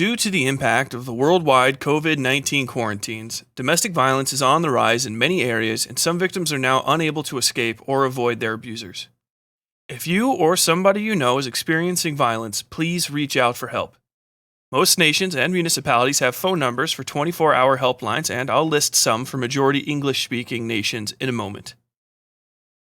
Due to the impact of the worldwide COVID-19 quarantines, domestic violence is on the rise in many areas, and some victims are now unable to escape or avoid their abusers. If you or somebody you know is experiencing violence, please reach out for help. Most nations and municipalities have phone numbers for 24-hour helplines, and I'll list some for majority English-speaking nations in a moment.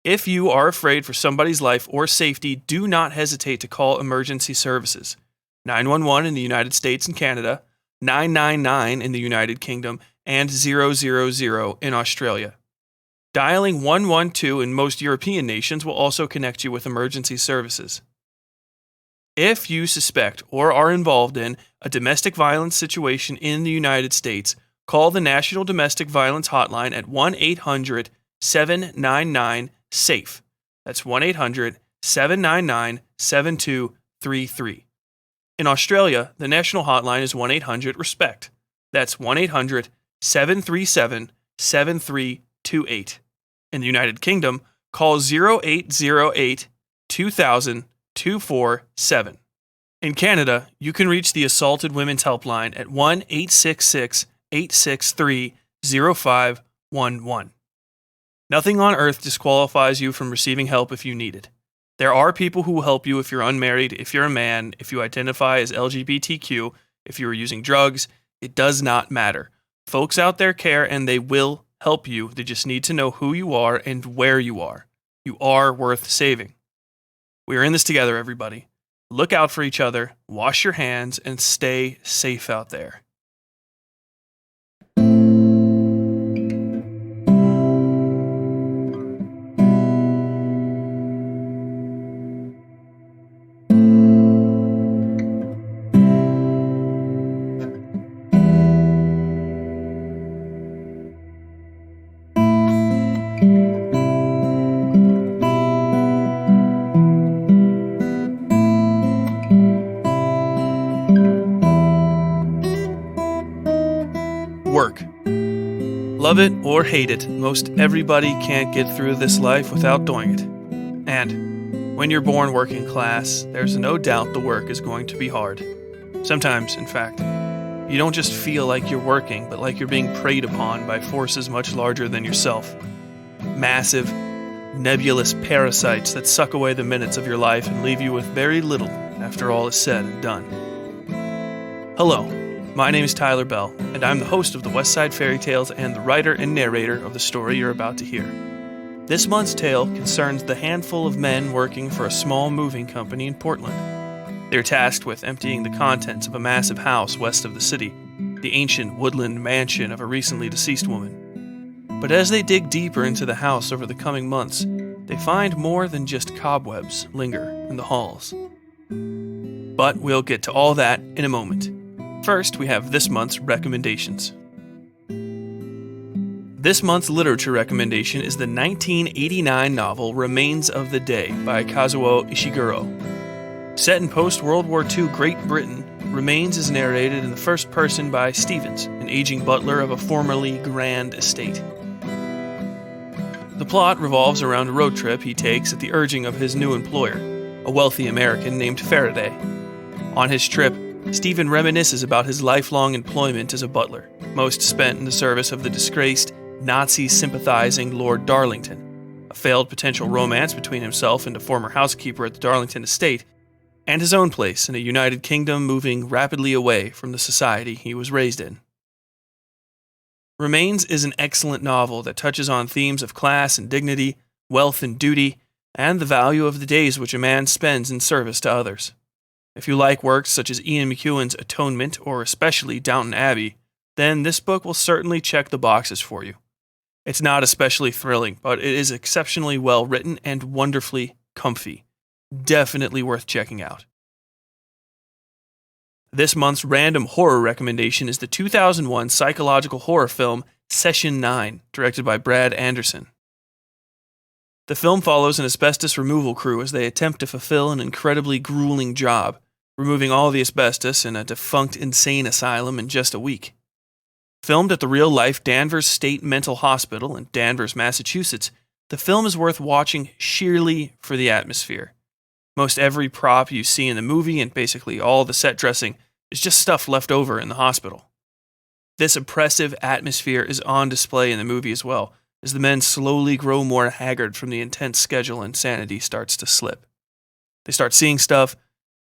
If you are afraid for somebody's life or safety, do not hesitate to call emergency services. 911 in the United States and Canada, 999 in the United Kingdom, and 000 in Australia. Dialing 112 in most European nations will also connect you with emergency services. If you suspect or are involved in a domestic violence situation in the United States, call the National Domestic Violence Hotline at 1-800-799-SAFE. That's 1-800-799-7233. In Australia, the national hotline is 1-800-RESPECT. That's 1-800-737-7328. In the United Kingdom, call 0808 2000 247. In Canada, you can reach the Assaulted Women's Helpline at 1-866-863-0511. Nothing on earth disqualifies you from receiving help if you need it. There are people who will help you if you're unmarried, if you're a man, if you identify as LGBTQ, if you are using drugs. It does not matter. Folks out there care, and they will help you. They just need to know who you are and where you are. You are worth saving. We are in this together, everybody. Look out for each other, wash your hands, and stay safe out there. Work. Love it or hate it, most everybody can't get through this life without doing it. And when you're born working class, there's no doubt the work is going to be hard. Sometimes, in fact, you don't just feel like you're working, but like you're being preyed upon by forces much larger than yourself. Massive, nebulous parasites that suck away the minutes of your life and leave you with very little after all is said and done. Hello. My name is Tyler Bell, and I'm the host of the Westside Fairytales and the writer and narrator of the story you're about to hear. This month's tale concerns the handful of men working for a small moving company in Portland. They're tasked with emptying the contents of a massive house west of the city, the ancient woodland mansion of a recently deceased woman. But as they dig deeper into the house over the coming months, they find more than just cobwebs linger in the halls. But we'll get to all that in a moment. First, we have this month's recommendations. This month's literature recommendation is the 1989 novel Remains of the Day by Kazuo Ishiguro. Set in post-World War II Great Britain, Remains is narrated in the first person by Stevens, an aging butler of a formerly grand estate. The plot revolves around a road trip he takes at the urging of his new employer, a wealthy American named Faraday. On his trip, Stephen reminisces about his lifelong employment as a butler, most spent in the service of the disgraced, Nazi-sympathizing Lord Darlington, a failed potential romance between himself and a former housekeeper at the Darlington estate, and his own place in a United Kingdom moving rapidly away from the society he was raised in. Remains is an excellent novel that touches on themes of class and dignity, wealth and duty, and the value of the days which a man spends in service to others. If you like works such as Ian McEwan's Atonement or especially Downton Abbey, then this book will certainly check the boxes for you. It's not especially thrilling, but it is exceptionally well written and wonderfully comfy. Definitely worth checking out. This month's random horror recommendation is the 2001 psychological horror film Session 9, directed by Brad Anderson. The film follows an asbestos removal crew as they attempt to fulfill an incredibly grueling job, removing all the asbestos in a defunct insane asylum in just a week. Filmed at the real-life Danvers State Mental Hospital in Danvers, Massachusetts, the film is worth watching sheerly for the atmosphere. Most every prop you see in the movie and basically all the set dressing It's just stuff left over in the hospital. This oppressive atmosphere is on display in the movie as well, as the men slowly grow more haggard from the intense schedule and sanity starts to slip. They start seeing stuff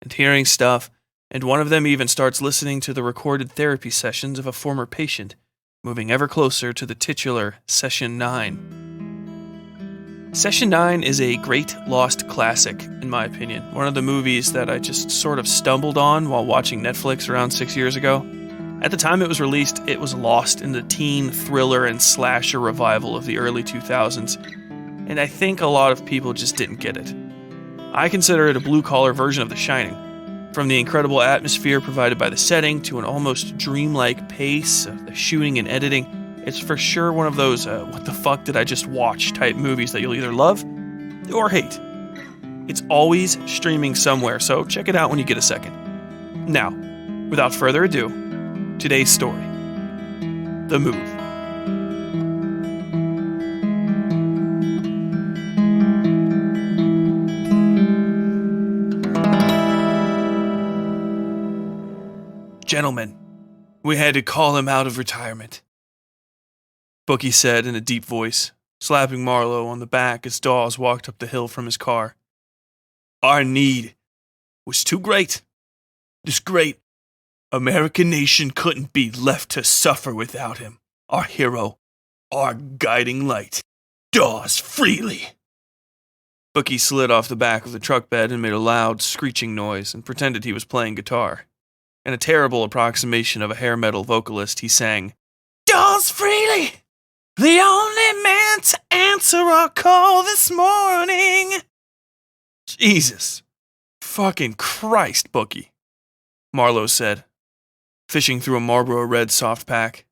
and hearing stuff, and one of them even starts listening to the recorded therapy sessions of a former patient, moving ever closer to the titular Session 9. Session 9 is a great lost classic, in my opinion. One of the movies that I just sort of stumbled on while watching Netflix around 6 years ago. At the time it was released, it was lost in the teen thriller and slasher revival of the early 2000s, and I think a lot of people just didn't get it. I consider it a blue-collar version of The Shining. From the incredible atmosphere provided by the setting to an almost dreamlike pace of the shooting and editing, it's for sure one of those what the fuck did I just watch type movies that you'll either love or hate. It's always streaming somewhere, so check it out when you get a second. Now, without further ado, today's story. The Move. Gentlemen, we had to call him out of retirement, Bookie said in a deep voice, slapping Marlowe on the back as Dawes walked up the hill from his car. Our need was too great. This great American nation couldn't be left to suffer without him. Our hero, our guiding light, Dawes Freely. Bookie slid off the back of the truck bed and made a loud, screeching noise and pretended he was playing guitar. In a terrible approximation of a hair metal vocalist, he sang, Dawes Freely, the only man to answer our call this morning. Jesus. Fucking Christ, Bookie, Marlowe said, fishing through a Marlboro Red soft pack.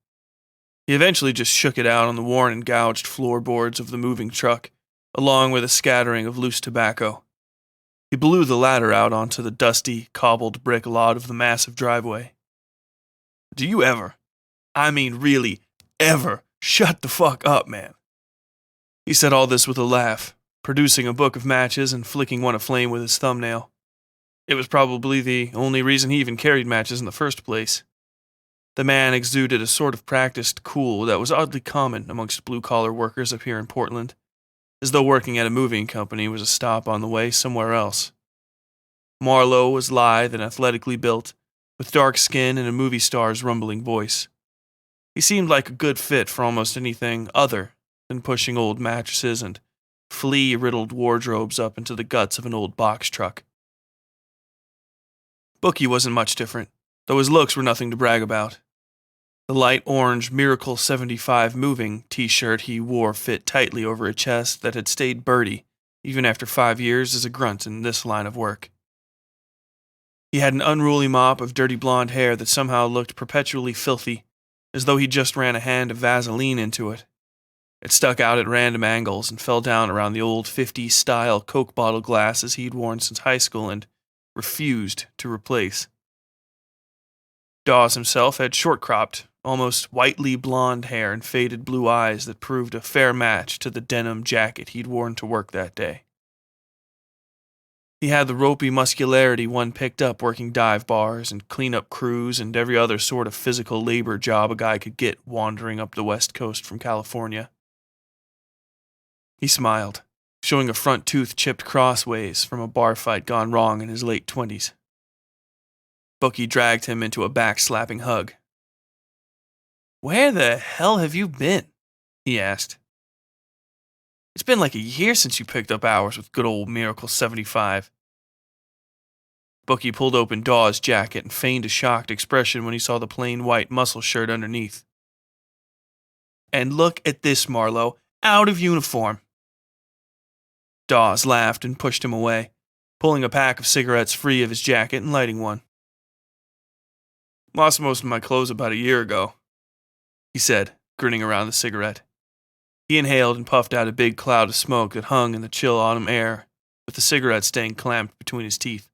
He eventually just shook it out on the worn and gouged floorboards of the moving truck, along with a scattering of loose tobacco. He blew the latter out onto the dusty, cobbled brick lot of the massive driveway. Do you ever, I mean really, ever, shut the fuck up, man? He said all this with a laugh, producing a book of matches and flicking one aflame with his thumbnail. It was probably the only reason he even carried matches in the first place. The man exuded a sort of practiced cool that was oddly common amongst blue-collar workers up here in Portland, as though working at a moving company was a stop on the way somewhere else. Marlowe was lithe and athletically built, with dark skin and a movie star's rumbling voice. He seemed like a good fit for almost anything other than pushing old mattresses and flea-riddled wardrobes up into the guts of an old box truck. Bookie wasn't much different, though his looks were nothing to brag about. The light orange Miracle 75 Moving t-shirt he wore fit tightly over a chest that had stayed birdy even after 5 years as a grunt in this line of work. He had an unruly mop of dirty blonde hair that somehow looked perpetually filthy, as though he just ran a hand of Vaseline into it. It stuck out at random angles and fell down around the old 50s-style Coke bottle glasses he'd worn since high school and refused to replace. Dawes himself had short-cropped, almost whitely blonde hair and faded blue eyes that proved a fair match to the denim jacket he'd worn to work that day. He had the ropey muscularity one picked up working dive bars and cleanup crews and every other sort of physical labor job a guy could get wandering up the West Coast from California. He smiled, showing a front tooth chipped crossways from a bar fight gone wrong in his late 20s. Bookie dragged him into a back-slapping hug. Where the hell have you been? He asked. It's been like a year since you picked up hours with good old Miracle 75. Bookie pulled open Dawes' jacket and feigned a shocked expression when he saw the plain white muscle shirt underneath. And look at this, Marlowe, out of uniform. Dawes laughed and pushed him away, pulling a pack of cigarettes free of his jacket and lighting one. Lost most of my clothes about a year ago, he said, grinning around the cigarette. He inhaled and puffed out a big cloud of smoke that hung in the chill autumn air, with the cigarette staying clamped between his teeth.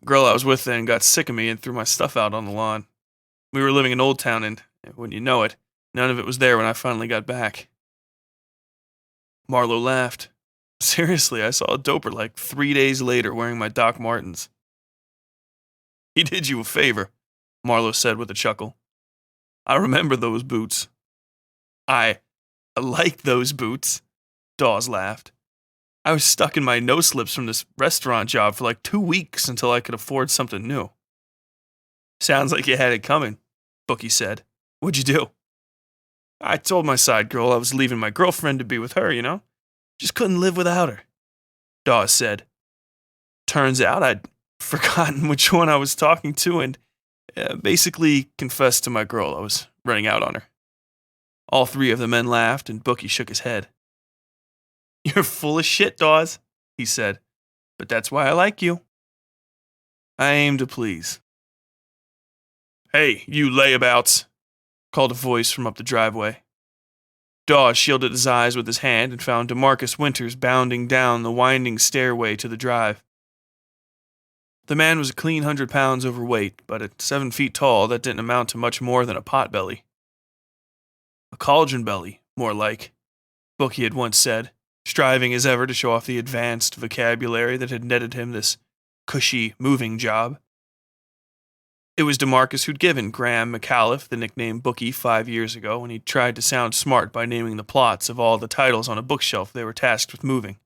The girl I was with then got sick of me and threw my stuff out on the lawn. We were living in Old Town and, wouldn't you know it, none of it was there when I finally got back. Marlowe laughed. Seriously, I saw a doper like 3 days later wearing my Doc Martens. He did you a favor, Marlowe said with a chuckle. I remember those boots. I like those boots, Dawes laughed. I was stuck in my no-slips from this restaurant job for like 2 weeks until I could afford something new. Sounds like you had it coming, Bookie said. What'd you do? I told my side girl I was leaving my girlfriend to be with her, you know? Just couldn't live without her, Dawes said. Turns out I'd forgotten which one I was talking to and basically confessed to my girl I was running out on her. All three of the men laughed and Bookie shook his head. You're full of shit, Dawes, he said, but that's why I like you. I aim to please. Hey, you layabouts, called a voice from up the driveway. Dawes shielded his eyes with his hand and found DeMarcus Winters bounding down the winding stairway to the drive. The man was a clean 100 pounds overweight, but at 7 feet tall, that didn't amount to much more than a potbelly. A cauldron belly, more like, Bookie had once said, striving as ever to show off the advanced vocabulary that had netted him this cushy moving job. It was DeMarcus who'd given Graham McAuliffe the nickname Bookie 5 years ago when he tried to sound smart by naming the plots of all the titles on a bookshelf they were tasked with moving.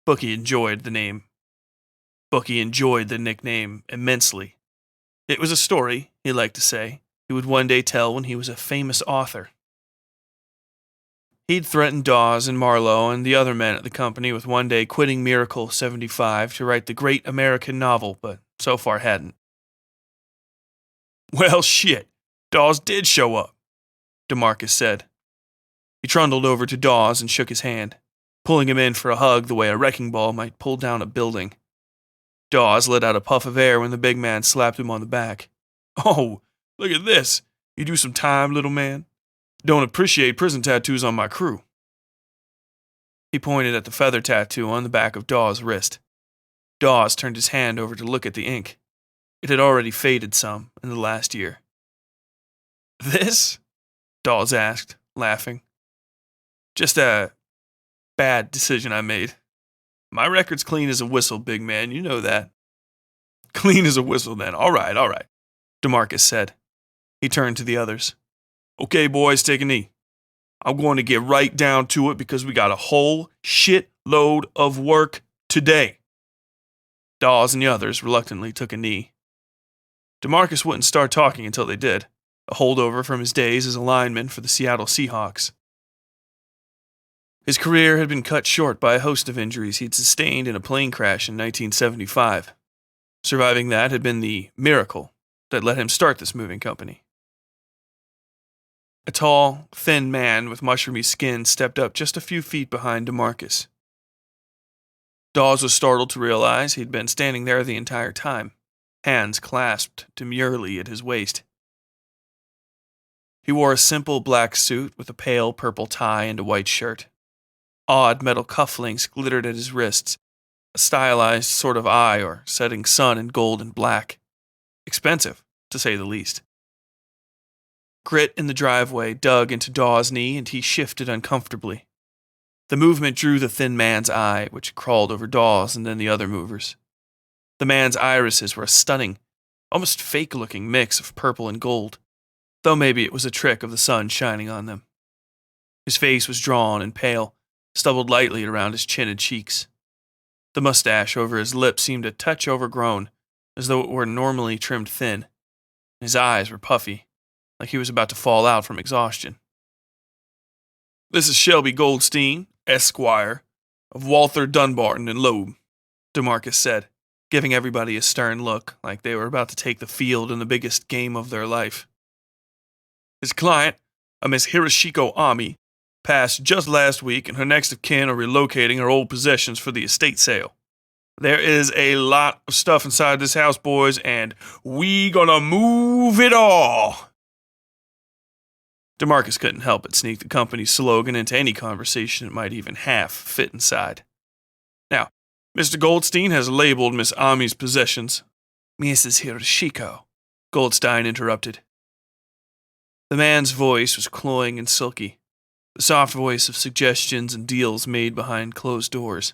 Bookie enjoyed the nickname immensely. It was a story, he liked to say, he would one day tell when he was a famous author. He'd threatened Dawes and Marlowe and the other men at the company with one day quitting Miracle 75 to write the great American novel, but so far hadn't. Well, shit, Dawes did show up, DeMarcus said. He trundled over to Dawes and shook his hand, pulling him in for a hug the way a wrecking ball might pull down a building. Dawes let out a puff of air when the big man slapped him on the back. Oh, look at this. You do some time, little man. Don't appreciate prison tattoos on my crew. He pointed at the feather tattoo on the back of Dawes' wrist. Dawes turned his hand over to look at the ink. It had already faded some in the last year. This? Dawes asked, laughing. Just a bad decision I made. My record's clean as a whistle, big man, you know that. Clean as a whistle, then. All right, DeMarcus said. He turned to the others. Okay, boys, take a knee. I'm going to get right down to it because we got a whole shit load of work today. Dawes and the others reluctantly took a knee. DeMarcus wouldn't start talking until they did, a holdover from his days as a lineman for the Seattle Seahawks. His career had been cut short by a host of injuries he'd sustained in a plane crash in 1975. Surviving that had been the miracle that let him start this moving company. A tall, thin man with mushroomy skin stepped up just a few feet behind DeMarcus. Dawes was startled to realize he'd been standing there the entire time, hands clasped demurely at his waist. He wore a simple black suit with a pale purple tie and a white shirt. Odd metal cufflinks glittered at his wrists, a stylized sort of eye or setting sun in gold and black. Expensive, to say the least. Grit in the driveway dug into Dawes' knee and he shifted uncomfortably. The movement drew the thin man's eye, which crawled over Dawes and then the other movers. The man's irises were a stunning, almost fake-looking mix of purple and gold, though maybe it was a trick of the sun shining on them. His face was drawn and pale, stubbled lightly around his chin and cheeks. The mustache over his lips seemed a touch overgrown, as though it were normally trimmed thin. His eyes were puffy, like he was about to fall out from exhaustion. This is Shelby Goldstein, Esquire, of Walther, Dunbarton, and Loeb, DeMarcus said, giving everybody a stern look, like they were about to take the field in the biggest game of their life. His client, a Miss Hiroshiko Ami, passed just last week, and her next of kin are relocating her old possessions for the estate sale. There is a lot of stuff inside this house, boys, and we gonna move it all. DeMarcus couldn't help but sneak the company's slogan into any conversation it might even half fit inside. Now, Mr. Goldstein has labeled Miss Ami's possessions. Mrs. Hiroshiko, Goldstein interrupted. The man's voice was cloying and silky, the soft voice of suggestions and deals made behind closed doors.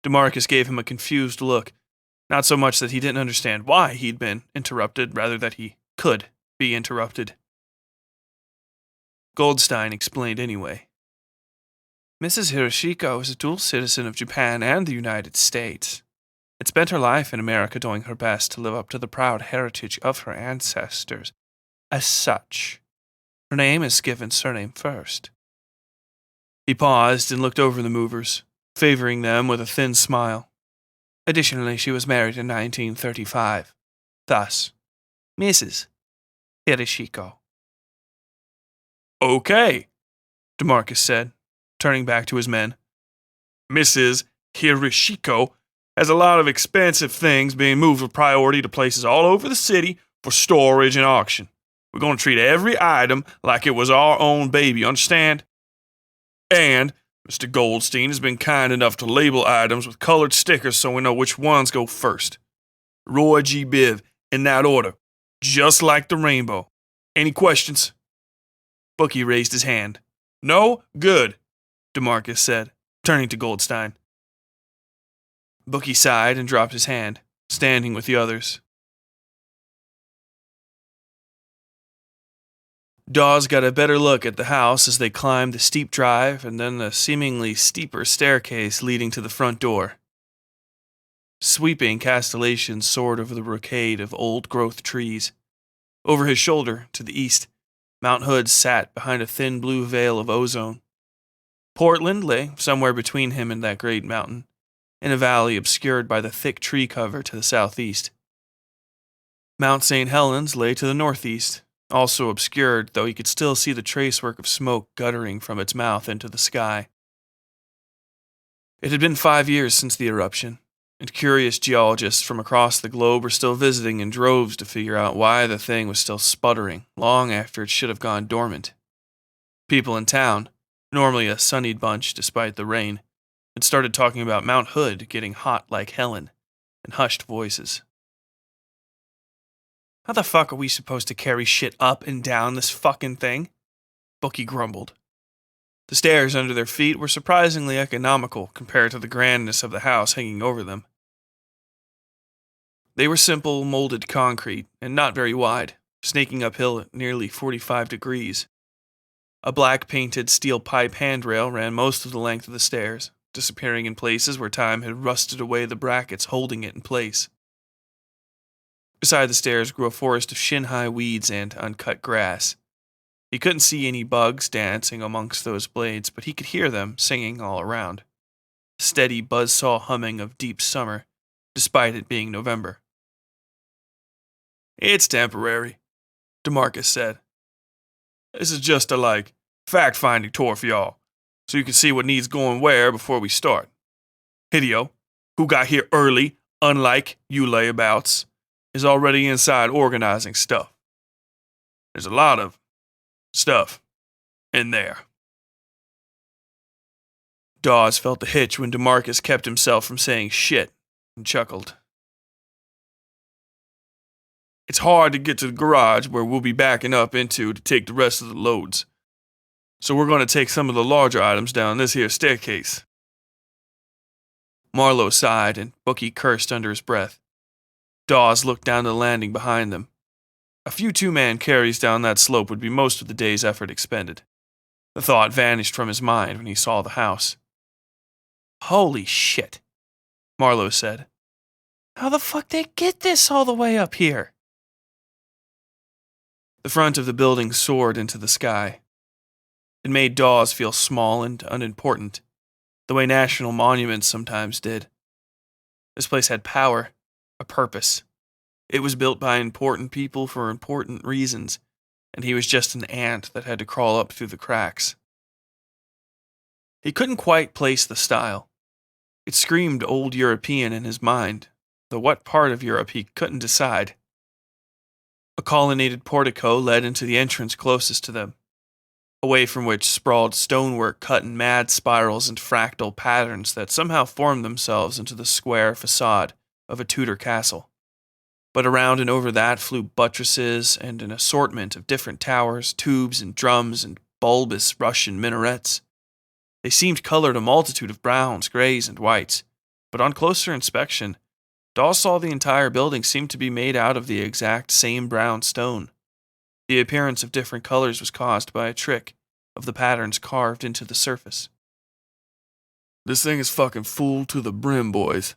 DeMarcus gave him a confused look, Not so much that he didn't understand why he'd been interrupted, rather that he could be interrupted. Goldstein explained anyway. Mrs. Hiroshiko is a dual citizen of Japan and the United States, and spent her life in America doing her best to live up to the proud heritage of her ancestors. As such, her name is given surname first. He paused and looked over the movers, favoring them with a thin smile. Additionally, she was married in 1935. Thus, Mrs. Hiroshiko. Okay, DeMarcus said, turning back to his men. Mrs. Hiroshiko has a lot of expensive things being moved with priority to places all over the city for storage and auction. We're going to treat every item like it was our own baby, understand? And Mr. Goldstein has been kind enough to label items with colored stickers so we know which ones go first. Roy G. Biv, in that order, just like the rainbow. Any questions? Bookie raised his hand. No? Good, DeMarcus said, turning to Goldstein. Bookie sighed and dropped his hand, standing with the others. Dawes got a better look at the house as they climbed the steep drive and then the seemingly steeper staircase leading to the front door. Sweeping castellations soared over the brocade of old-growth trees. Over his shoulder, to the east, Mount Hood sat behind a thin blue veil of ozone. Portland lay somewhere between him and that great mountain, in a valley obscured by the thick tree cover to the southeast. Mount St. Helens lay to the northeast, also obscured, though he could still see the tracework of smoke guttering from its mouth into the sky. It had been 5 years since the eruption, and curious geologists from across the globe were still visiting in droves to figure out why the thing was still sputtering long after it should have gone dormant. People in town, normally a sunnied bunch despite the rain, had started talking about Mount Hood getting hot like Helen, in hushed voices. How the fuck are we supposed to carry shit up and down this fucking thing? Bookie grumbled. The stairs under their feet were surprisingly economical compared to the grandness of the house hanging over them. They were simple, molded concrete, and not very wide, snaking uphill at nearly 45 degrees. A black-painted steel pipe handrail ran most of the length of the stairs, disappearing in places where time had rusted away the brackets holding it in place. Beside the stairs grew a forest of shin-high weeds and uncut grass. He couldn't see any bugs dancing amongst those blades, but he could hear them singing all around. The steady buzzsaw humming of deep summer, despite it being November. It's temporary, DeMarcus said. This is just a, fact-finding tour for y'all, so you can see what needs going where before we start. Hideo, who got here early, unlike you layabouts, is already inside organizing stuff. There's a lot of stuff in there. Dawes felt the hitch when DeMarcus kept himself from saying shit and chuckled. It's hard to get to the garage where we'll be backing up into to take the rest of the loads. So we're going to take some of the larger items down this here staircase. Marlowe sighed and Bookie cursed under his breath. Dawes looked down the landing behind them. A few two-man carries down that slope would be most of the day's effort expended. The thought vanished from his mind when he saw the house. Holy shit, Marlowe said. How the fuck they get this all the way up here? The front of the building soared into the sky. It made Dawes feel small and unimportant, the way national monuments sometimes did. This place had power, a purpose. It was built by important people for important reasons, and he was just an ant that had to crawl up through the cracks. He couldn't quite place the style. It screamed old European in his mind, though what part of Europe he couldn't decide. A colonnaded portico led into the entrance closest to them, away from which sprawled stonework cut in mad spirals and fractal patterns that somehow formed themselves into the square facade of a Tudor castle. But around and over that flew buttresses and an assortment of different towers, tubes and drums and bulbous Russian minarets. They seemed colored a multitude of browns, grays, and whites, but on closer inspection, Dawes saw the entire building seemed to be made out of the exact same brown stone. The appearance of different colors was caused by a trick of the patterns carved into the surface. "This thing is fucking full to the brim, boys,"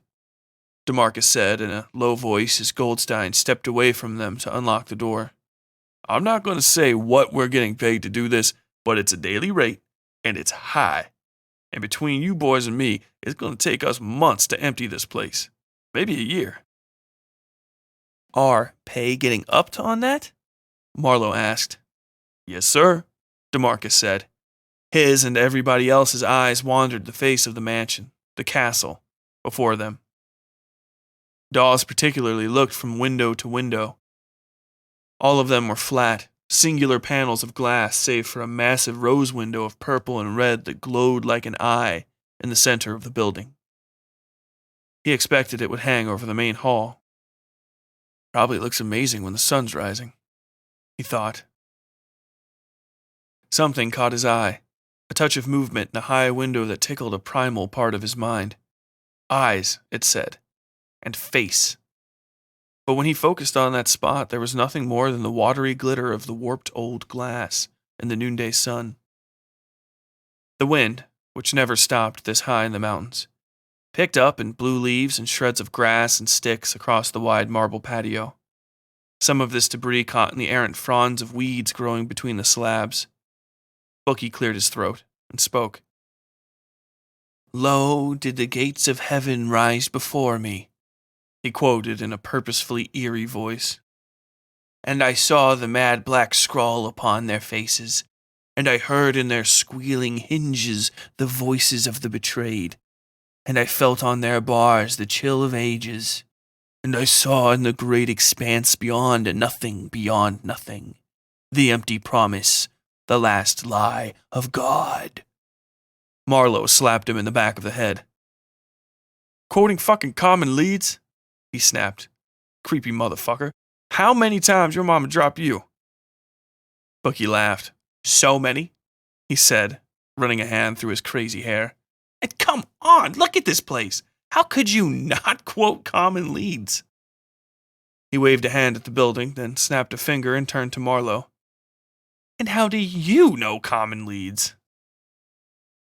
DeMarcus said in a low voice as Goldstein stepped away from them to unlock the door. "I'm not going to say what we're getting paid to do this, but it's a daily rate, and it's high. And between you boys and me, it's going to take us months to empty this place. Maybe a year." "Are pay getting upped on that?" Marlowe asked. "Yes, sir," DeMarcus said. His and everybody else's eyes wandered the face of the mansion, the castle, before them. Dawes particularly looked from window to window. All of them were flat, singular panels of glass save for a massive rose window of purple and red that glowed like an eye in the center of the building. He expected it would hang over the main hall. "Probably looks amazing when the sun's rising," he thought. Something caught his eye, a touch of movement in a high window that tickled a primal part of his mind. Eyes, it said, and face. But when he focused on that spot, there was nothing more than the watery glitter of the warped old glass in the noonday sun. The wind, which never stopped this high in the mountains, picked up and blew leaves and shreds of grass and sticks across the wide marble patio. Some of this debris caught in the errant fronds of weeds growing between the slabs. Bookie cleared his throat and spoke. "Lo, did the gates of heaven rise before me," he quoted in a purposefully eerie voice. "And I saw the mad black scrawl upon their faces, and I heard in their squealing hinges the voices of the betrayed, and I felt on their bars the chill of ages, and I saw in the great expanse beyond a nothing beyond nothing, the empty promise, the last lie of God." Marlowe slapped him in the back of the head. "Quoting fucking common leads?" he snapped. "Creepy motherfucker. How many times your mama dropped you?" Bookie laughed. "So many," he said, running a hand through his crazy hair. "And come on, look at this place. How could you not quote common leads?" He waved a hand at the building, then snapped a finger and turned to Marlowe. "And how do you know common leads?"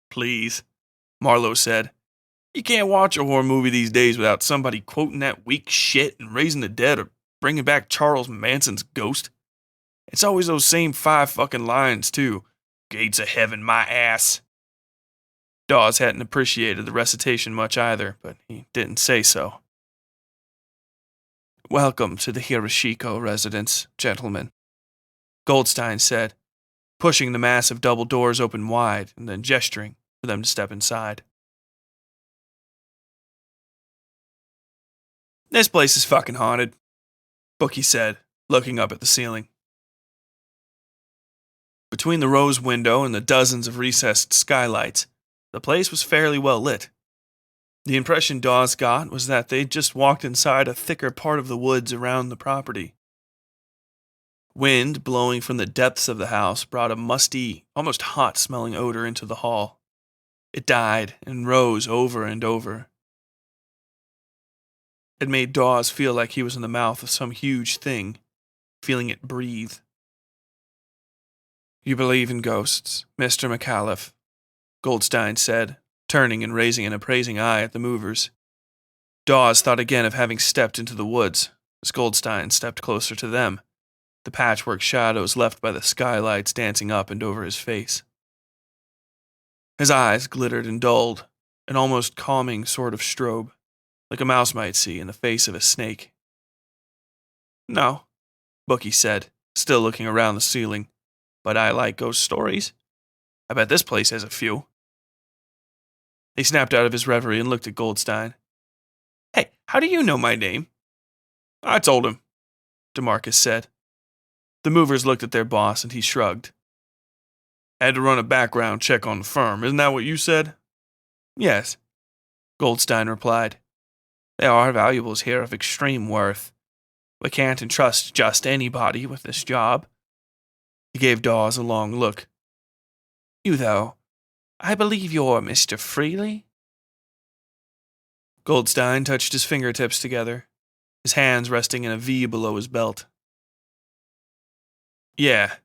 "Please," Marlowe said. "You can't watch a horror movie these days without somebody quoting that weak shit and raising the dead or bringing back Charles Manson's ghost. It's always those same 5 fucking lines, too. Gates of heaven, my ass." Dawes hadn't appreciated the recitation much either, but he didn't say so. "Welcome to the Hiroshiko residence, gentlemen," Goldstein said, pushing the massive double doors open wide and then gesturing for them to step inside. "This place is fucking haunted," Bookie said, looking up at the ceiling. Between the rose window and the dozens of recessed skylights, the place was fairly well lit. The impression Dawes got was that they'd just walked inside a thicker part of the woods around the property. Wind blowing from the depths of the house brought a musty, almost hot-smelling odor into the hall. It died and rose over and over. It made Dawes feel like he was in the mouth of some huge thing, feeling it breathe. "You believe in ghosts, Mr. McAuliffe," Goldstein said, turning and raising an appraising eye at the movers. Dawes thought again of having stepped into the woods, as Goldstein stepped closer to them, the patchwork shadows left by the skylights dancing up and over his face. His eyes glittered and dulled, an almost calming sort of strobe, like a mouse might see in the face of a snake. "No," Bookie said, still looking around the ceiling, "but I like ghost stories. I bet this place has a few." He snapped out of his reverie and looked at Goldstein. "Hey, how do you know my name?" "I told him," DeMarcus said. The movers looked at their boss and he shrugged. "Had to run a background check on the firm, isn't that what you said?" "Yes," Goldstein replied. "There are valuables here of extreme worth. We can't entrust just anybody with this job." He gave Dawes a long look. "You, though, I believe you're Mr. Freely?" Goldstein touched his fingertips together, his hands resting in a V below his belt. Yeah,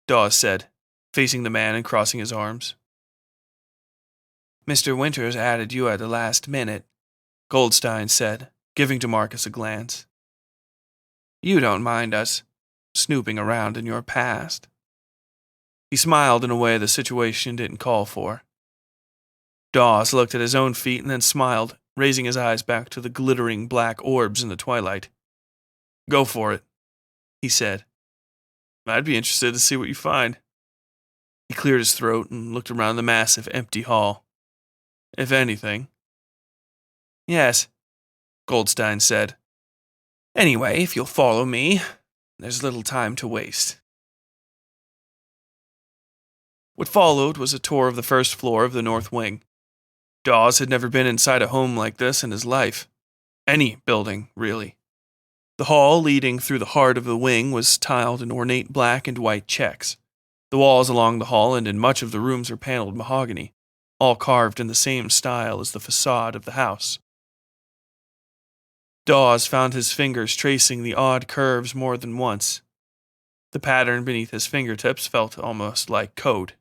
Dawes said, facing the man and crossing his arms. Mr. Winters added you at the last minute, Goldstein said, giving DeMarcus a glance. You don't mind us snooping around in your past. He smiled in a way the situation didn't call for. Dawes looked at his own feet and then smiled, raising his eyes back to the glittering black orbs in the twilight. Go for it, he said. I'd be interested to see what you find. He cleared his throat and looked around the massive, empty hall. If anything. Yes, Goldstein said. Anyway, if you'll follow me, there's little time to waste. What followed was a tour of the first floor of the north wing. Dawes had never been inside a home like this in his life. Any building, really. The hall leading through the heart of the wing was tiled in ornate black and white checks. The walls along the hall and in much of the rooms were paneled mahogany, all carved in the same style as the facade of the house. Dawes found his fingers tracing the odd curves more than once. The pattern beneath his fingertips felt almost like code.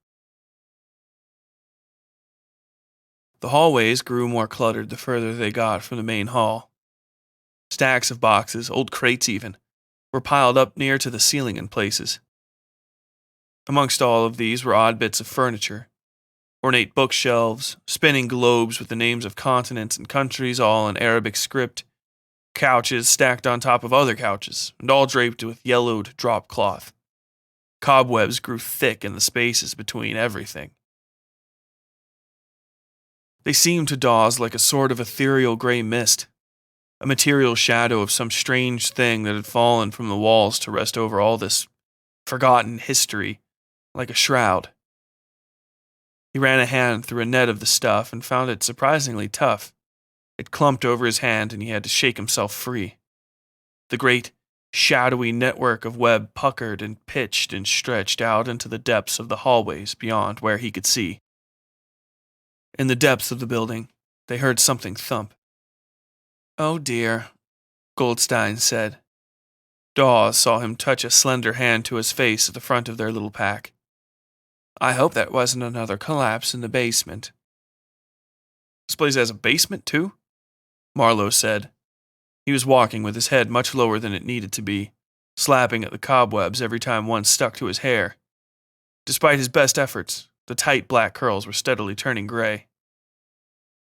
The hallways grew more cluttered the further they got from the main hall. Stacks of boxes, old crates even, were piled up near to the ceiling in places. Amongst all of these were odd bits of furniture, ornate bookshelves, spinning globes with the names of continents and countries all in Arabic script, couches stacked on top of other couches, and all draped with yellowed drop cloth. Cobwebs grew thick in the spaces between everything. They seemed to Dawes like a sort of ethereal gray mist, a material shadow of some strange thing that had fallen from the walls to rest over all this forgotten history, like a shroud. He ran a hand through a net of the stuff and found it surprisingly tough. It clumped over his hand and he had to shake himself free. The great, shadowy network of web puckered and pitched and stretched out into the depths of the hallways beyond where he could see. In the depths of the building, they heard something thump. Oh dear, Goldstein said. Dawes saw him touch a slender hand to his face at the front of their little pack. I hope that wasn't another collapse in the basement. This place has a basement, too? Marlowe said. He was walking with his head much lower than it needed to be, slapping at the cobwebs every time one stuck to his hair. Despite his best efforts, the tight black curls were steadily turning gray.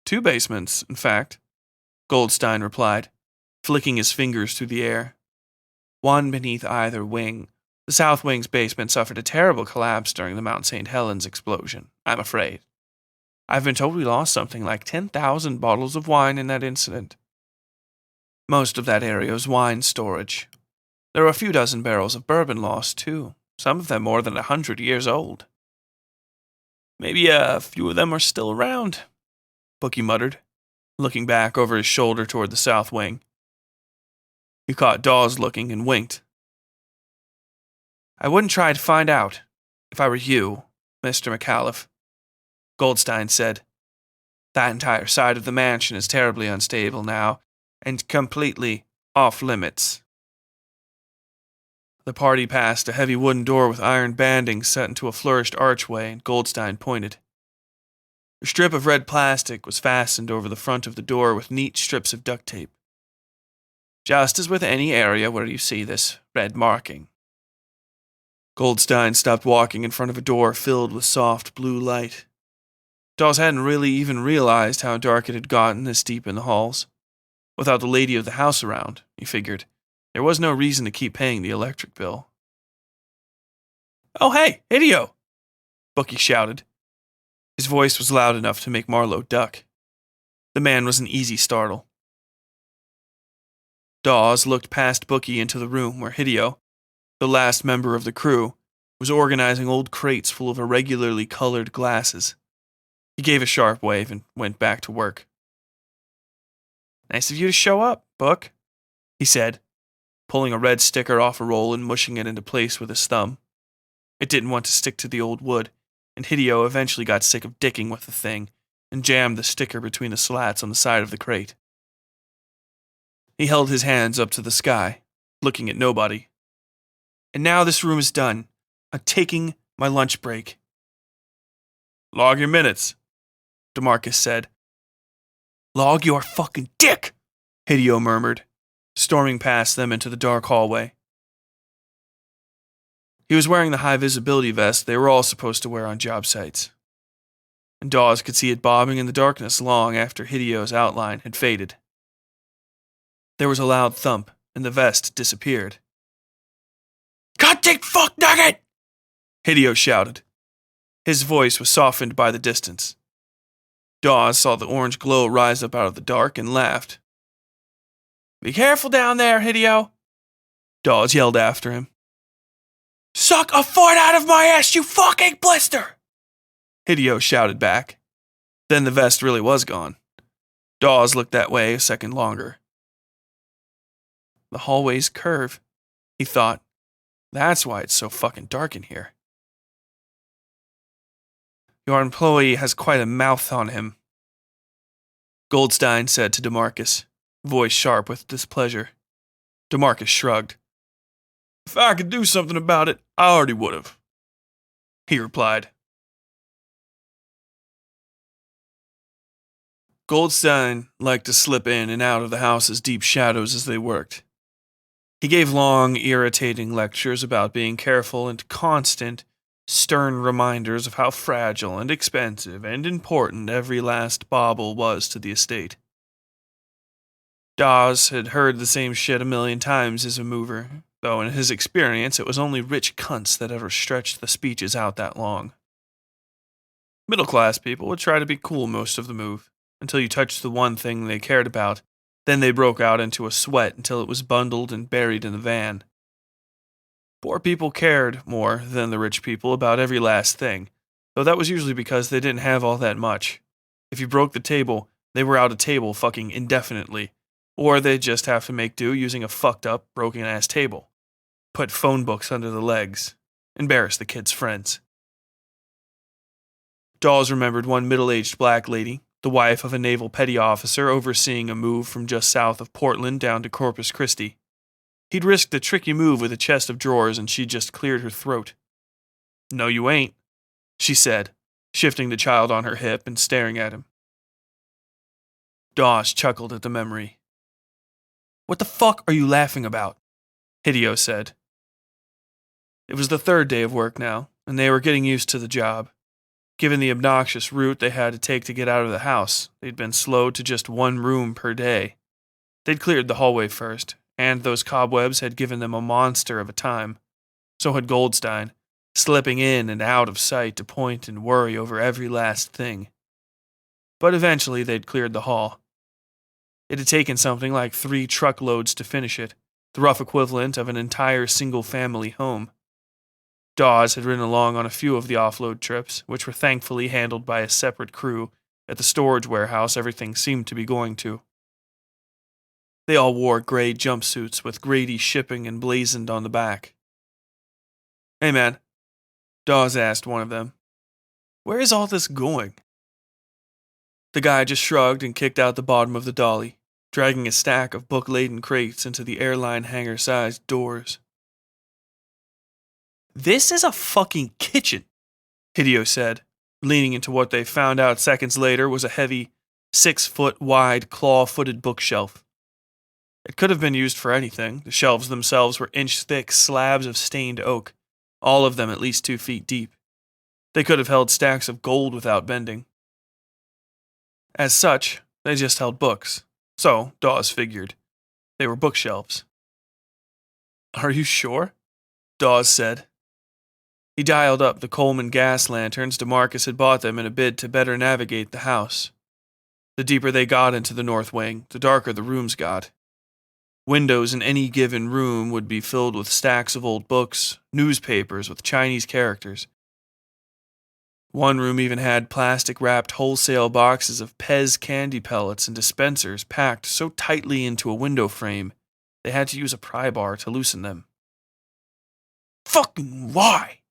2 basements, in fact, Goldstein replied, flicking his fingers through the air. One beneath either wing. The south wing's basement suffered a terrible collapse during the Mount St. Helens explosion, I'm afraid. I've been told we lost something like 10,000 bottles of wine in that incident. Most of that area is wine storage. There were a few dozen barrels of bourbon lost, too, some of them more than 100 years old. Maybe a few of them are still around, Bookie muttered, looking back over his shoulder toward the south wing. He caught Dawes looking and winked. I wouldn't try to find out, if I were you, Mr. McAuliffe, Goldstein said. That entire side of the mansion is terribly unstable now, and completely off limits. The party passed a heavy wooden door with iron banding set into a flourished archway, and Goldstein pointed. A strip of red plastic was fastened over the front of the door with neat strips of duct tape. Just as with any area where you see this red marking. Goldstein stopped walking in front of a door filled with soft blue light. Dawes hadn't really even realized how dark it had gotten this deep in the halls. Without the lady of the house around, he figured, there was no reason to keep paying the electric bill. Oh hey, Hideo! Bookie shouted. His voice was loud enough to make Marlowe duck. The man was an easy startle. Dawes looked past Bookie into the room where Hideo, the last member of the crew, was organizing old crates full of irregularly colored glasses. He gave a sharp wave and went back to work. Nice of you to show up, Book, he said, pulling a red sticker off a roll and mushing it into place with his thumb. It didn't want to stick to the old wood, and Hideo eventually got sick of dicking with the thing and jammed the sticker between the slats on the side of the crate. He held his hands up to the sky, looking at nobody. And now this room is done. I'm taking my lunch break. Log your minutes, DeMarcus said. Log your fucking dick, Hideo murmured, storming past them into the dark hallway. He was wearing the high-visibility vest they were all supposed to wear on job sites. And Dawes could see it bobbing in the darkness long after Hideo's outline had faded. There was a loud thump, and the vest disappeared. Goddamn fuck nugget! Hideo shouted. His voice was softened by the distance. Dawes saw the orange glow rise up out of the dark and laughed. Be careful down there, Hideo, Dawes yelled after him. Suck a fart out of my ass, you fucking blister! Hideo shouted back. Then the vest really was gone. Dawes looked that way a second longer. The hallways curve, he thought. That's why it's so fucking dark in here. Your employee has quite a mouth on him, Goldstein said to DeMarcus, voice sharp with displeasure. DeMarcus shrugged. If I could do something about it, I already would have, he replied. Goldstein liked to slip in and out of the house's deep shadows as they worked. He gave long, irritating lectures about being careful and constant, stern reminders of how fragile and expensive and important every last bauble was to the estate. Dawes had heard the same shit a million times as a mover, though in his experience it was only rich cunts that ever stretched the speeches out that long. Middle-class people would try to be cool most of the move, until you touched the one thing they cared about. Then they broke out into a sweat until it was bundled and buried in the van. Poor people cared more than the rich people about every last thing, though that was usually because they didn't have all that much. If you broke the table, they were out of table fucking indefinitely, or they'd just have to make do using a fucked up, broken-ass table. Put phone books under the legs. Embarrass the kids' friends. Dawes remembered one middle-aged black lady, the wife of a naval petty officer overseeing a move from just south of Portland down to Corpus Christi. He'd risked a tricky move with a chest of drawers and she just cleared her throat. No, you ain't, she said, shifting the child on her hip and staring at him. Dawes chuckled at the memory. What the fuck are you laughing about? Hideo said. It was the third day of work now, and they were getting used to the job. Given the obnoxious route they had to take to get out of the house, they'd been slowed to just one room per day. They'd cleared the hallway first, and those cobwebs had given them a monster of a time. So had Goldstein, slipping in and out of sight to point and worry over every last thing. But eventually they'd cleared the hall. It had taken something like 3 truckloads to finish it, the rough equivalent of an entire single-family home. Dawes had ridden along on a few of the offload trips, which were thankfully handled by a separate crew at the storage warehouse everything seemed to be going to. They all wore gray jumpsuits with Grady Shipping emblazoned on the back. Hey man, Dawes asked one of them, where is all this going? The guy just shrugged and kicked out the bottom of the dolly, dragging a stack of book-laden crates into the airline hangar-sized doors. This is a fucking kitchen, Hideo said, leaning into what they found out seconds later was a heavy, 6-foot-wide, claw-footed bookshelf. It could have been used for anything. The shelves themselves were inch-thick slabs of stained oak, all of them at least 2 feet deep. They could have held stacks of gold without bending. As such, they just held books. So, Dawes figured, they were bookshelves. Are you sure? Dawes said. He dialed up the Coleman gas lanterns DeMarcus had bought them in a bid to better navigate the house. The deeper they got into the north wing, the darker the rooms got. Windows in any given room would be filled with stacks of old books, newspapers with Chinese characters. One room even had plastic-wrapped wholesale boxes of Pez candy pellets and dispensers packed so tightly into a window frame, they had to use a pry bar to loosen them. Fucking why?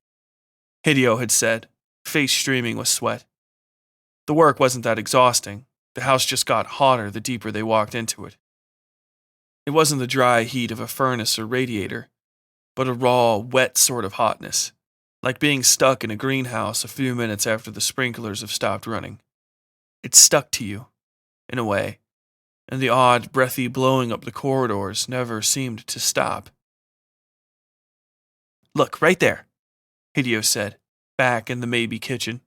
Hideo had said, face streaming with sweat. The work wasn't that exhausting. The house just got hotter the deeper they walked into it. It wasn't the dry heat of a furnace or radiator, but a raw, wet sort of hotness, like being stuck in a greenhouse a few minutes after the sprinklers have stopped running. It stuck to you, in a way, and the odd, breathy blowing up the corridors never seemed to stop. "Look, right there," Hideo said, back in the maybe kitchen.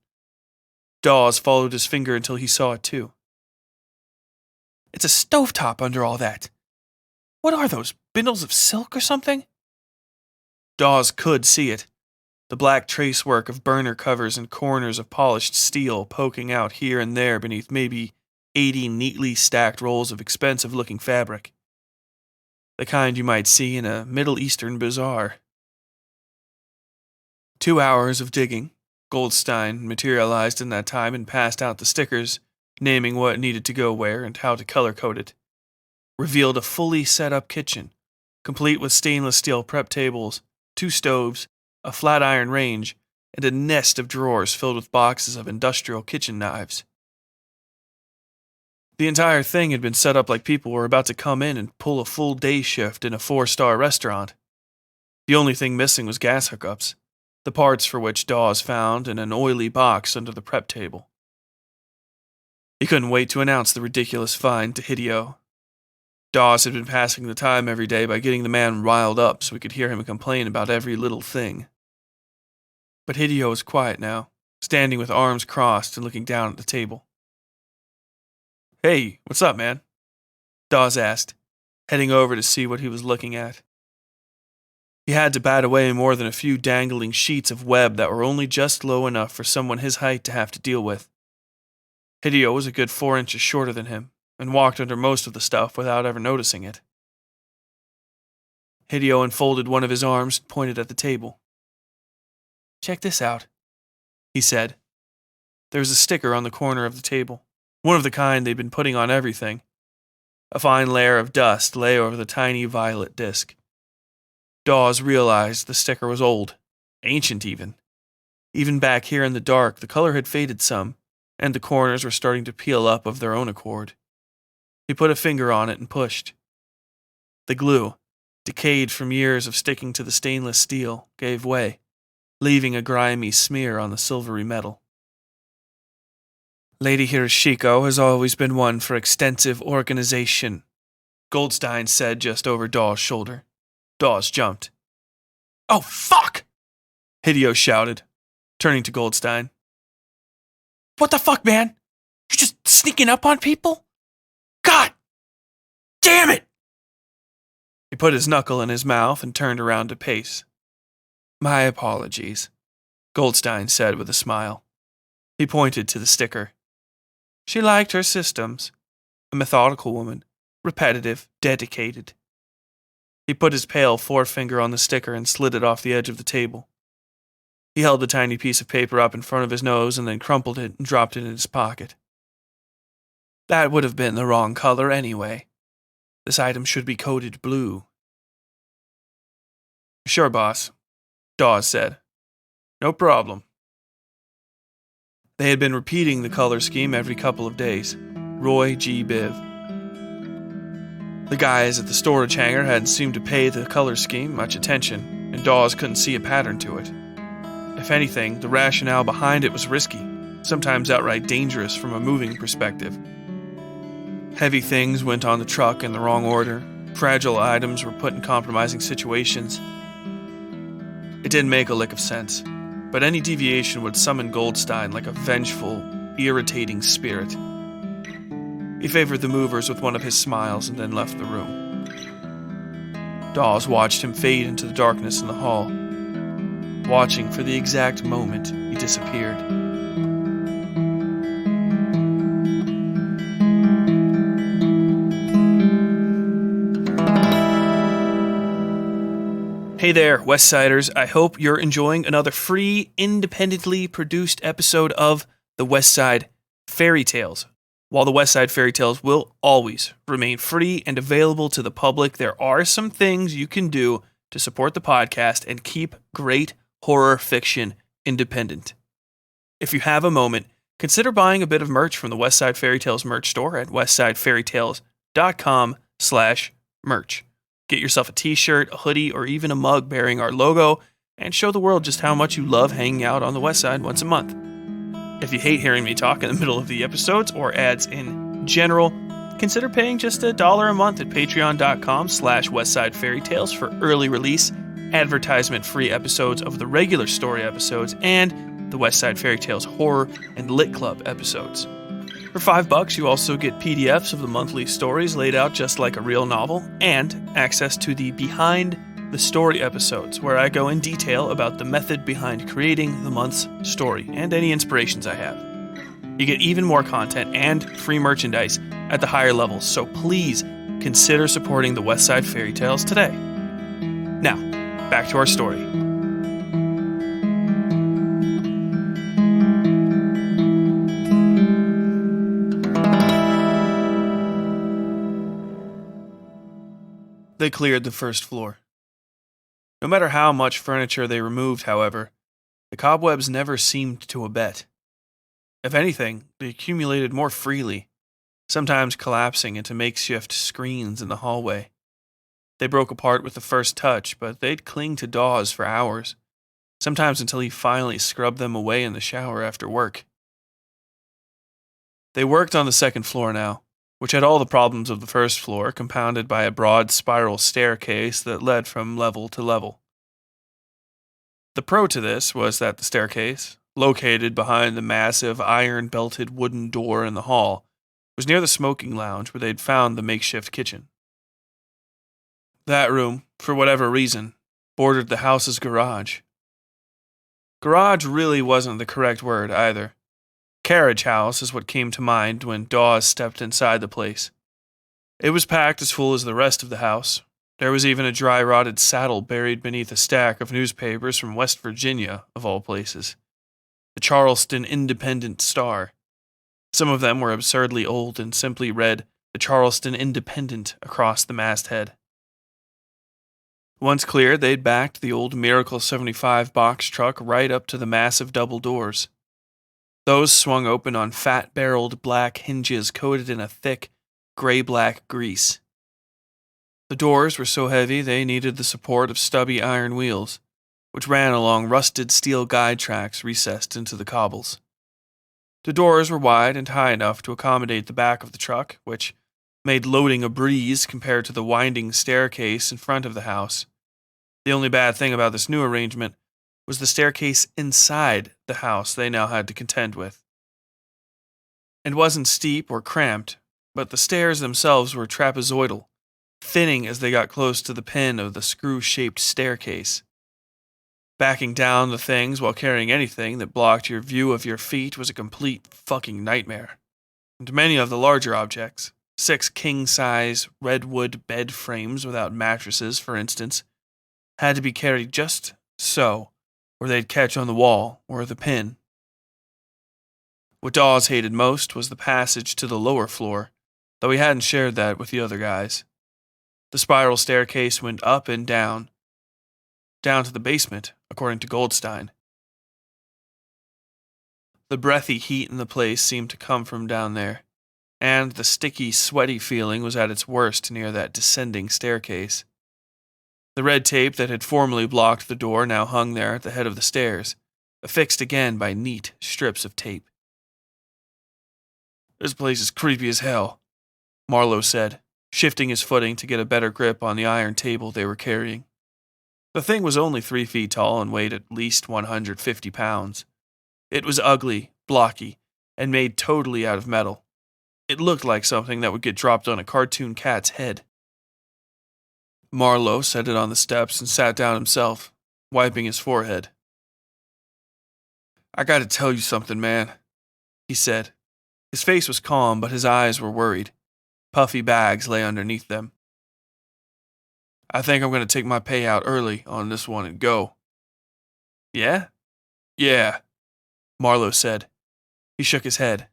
Dawes followed his finger until he saw it too. "It's a stovetop under all that. What are those, bindles of silk or something?" Dawes could see it, the black tracework of burner covers and corners of polished steel poking out here and there beneath maybe 80 neatly stacked rolls of expensive-looking fabric. The kind you might see in a Middle Eastern bazaar. 2 hours of digging. Goldstein materialized in that time and passed out the stickers, naming what needed to go where and how to color-code it. Revealed a fully set-up kitchen, complete with stainless steel prep tables, 2 stoves, a flat iron range, and a nest of drawers filled with boxes of industrial kitchen knives. The entire thing had been set up like people were about to come in and pull a full day shift in a 4-star restaurant. The only thing missing was gas hookups, the parts for which Dawes found in an oily box under the prep table. He couldn't wait to announce the ridiculous find to Hideo. Dawes had been passing the time every day by getting the man riled up so we could hear him complain about every little thing. But Hideo was quiet now, standing with arms crossed and looking down at the table. "Hey, what's up, man?" Dawes asked, heading over to see what he was looking at. He had to bat away more than a few dangling sheets of web that were only just low enough for someone his height to have to deal with. Hideo was a good 4 inches shorter than him, and walked under most of the stuff without ever noticing it. Hideo unfolded one of his arms and pointed at the table. "Check this out," he said. There was a sticker on the corner of the table, one of the kind they'd been putting on everything. A fine layer of dust lay over the tiny violet disc. Dawes realized the sticker was old, ancient even. Even back here in the dark, the color had faded some, and the corners were starting to peel up of their own accord. He put a finger on it and pushed. The glue, decayed from years of sticking to the stainless steel, gave way, leaving a grimy smear on the silvery metal. "Lady Hiroshiko has always been one for extensive organization," Goldstein said just over Dawes' shoulder. Dawes jumped. "Oh, fuck!" Hideo shouted, turning to Goldstein. "What the fuck, man? You're just sneaking up on people? God damn it!" He put his knuckle in his mouth and turned around to pace. "My apologies," Goldstein said with a smile. He pointed to the sticker. She liked her systems. A methodical woman, repetitive, dedicated. He put his pale forefinger on the sticker and slid it off the edge of the table. He held the tiny piece of paper up in front of his nose and then crumpled it and dropped it in his pocket. "That would have been the wrong color anyway. This item should be coded blue." "Sure, boss," Dawes said. "No problem." They had been repeating the color scheme every couple of days. Roy G. Biv. The guys at the storage hangar hadn't seemed to pay the color scheme much attention, and Dawes couldn't see a pattern to it. If anything, the rationale behind it was risky, sometimes outright dangerous from a moving perspective. Heavy things went on the truck in the wrong order, fragile items were put in compromising situations. It didn't make a lick of sense, but any deviation would summon Goldstein like a vengeful, irritating spirit. He favored the movers with one of his smiles and then left the room. Dawes watched him fade into the darkness in the hall, watching for the exact moment he disappeared. Hey there, Westsiders. I hope you're enjoying another free, independently produced episode of the Westside Fairytales. While the Westside Fairytales will always remain free and available to the public, there are some things you can do to support the podcast and keep great horror fiction independent. If you have a moment, consider buying a bit of merch from the Westside Fairytales merch store at westsidefairytales.com/merch. merch. Get yourself a t-shirt, a hoodie, or even a mug bearing our logo, and show the world just how much you love hanging out on the West Side once a month. If you hate hearing me talk in the middle of the episodes or ads in general, consider paying just $1 a month at patreon.com/Westside Fairytales for early release, advertisement-free episodes of the regular story episodes, and the Westside Fairytales Horror and Lit Club episodes. For $5, you also get PDFs of the monthly stories laid out just like a real novel, and access to the Behind the Story episodes, where I go in detail about the method behind creating the month's story and any inspirations I have. You get even more content and free merchandise at the higher levels, so please consider supporting the Westside Fairytales today. Now, back to our story. They cleared the first floor. No matter how much furniture they removed, however, the cobwebs never seemed to abet. If anything, they accumulated more freely, sometimes collapsing into makeshift screens in the hallway. They broke apart with the first touch, but they'd cling to Dawes for hours, sometimes until he finally scrubbed them away in the shower after work. They worked on the second floor now, which had all the problems of the first floor, compounded by a broad spiral staircase that led from level to level. The pro to this was that the staircase, located behind the massive iron-belted wooden door in the hall, was near the smoking lounge where they'd found the makeshift kitchen. That room, for whatever reason, bordered the house's garage. Garage really wasn't the correct word either. Carriage house is what came to mind when Dawes stepped inside the place. It was packed as full as the rest of the house. There was even a dry-rotted saddle buried beneath a stack of newspapers from West Virginia, of all places. The Charleston Independent Star. Some of them were absurdly old and simply read, "The Charleston Independent," across the masthead. Once cleared, they'd backed the old Miracle 75 box truck right up to the massive double doors. Those swung open on fat-barreled black hinges coated in a thick, gray-black grease. The doors were so heavy they needed the support of stubby iron wheels, which ran along rusted steel guide tracks recessed into the cobbles. The doors were wide and high enough to accommodate the back of the truck, which made loading a breeze compared to the winding staircase in front of the house. The only bad thing about this new arrangement was the staircase inside the house they now had to contend with. It wasn't steep or cramped, but the stairs themselves were trapezoidal, thinning as they got close to the pin of the screw-shaped staircase. Backing down the things while carrying anything that blocked your view of your feet was a complete fucking nightmare. And many of the larger objects, 6 king-size redwood bed frames without mattresses, for instance, had to be carried just so, or they'd catch on the wall or the pin. What Dawes hated most was the passage to the lower floor, though he hadn't shared that with the other guys. The spiral staircase went up and down to the basement, according to Goldstein. The breathy heat in the place seemed to come from down there, and the sticky, sweaty feeling was at its worst near that descending staircase. The red tape that had formerly blocked the door now hung there at the head of the stairs, affixed again by neat strips of tape. "This place is creepy as hell," Marlowe said, shifting his footing to get a better grip on the iron table they were carrying. The thing was only 3 feet tall and weighed at least 150 pounds. It was ugly, blocky, and made totally out of metal. It looked like something that would get dropped on a cartoon cat's head. Marlowe set it on the steps and sat down himself, wiping his forehead. "I gotta tell you something, man," he said. His face was calm, but his eyes were worried. Puffy bags lay underneath them. "I think I'm going to take my payout early on this one and go." "Yeah?" "Yeah," Marlowe said. He shook his head.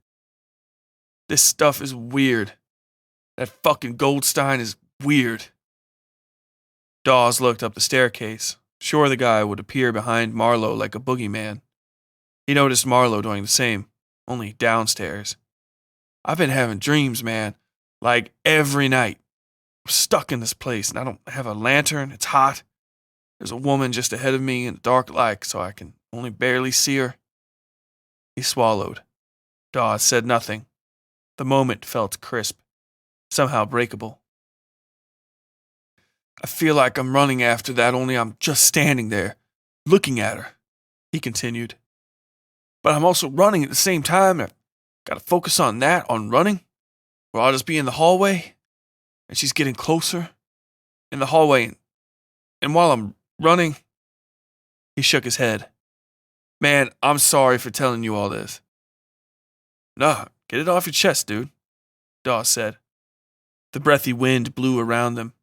"This stuff is weird. That fucking Goldstein is weird." Dawes looked up the staircase, sure the guy would appear behind Marlowe like a boogeyman. He noticed Marlowe doing the same, only downstairs. "I've been having dreams, man, like every night. I'm stuck in this place, and I don't have a lantern. It's hot. There's a woman just ahead of me in the dark light, so I can only barely see her." He swallowed. Dawes said nothing. The moment felt crisp, somehow breakable. "I feel like I'm running after that, only I'm just standing there, looking at her," he continued. "But I'm also running at the same time. I've got to focus on that, on running, or I'll just be in the hallway, and she's getting closer in the hallway, and while I'm running..." He shook his head. "Man, I'm sorry for telling you all this." "Nah, get it off your chest, dude," Dawes said. The breathy wind blew around them.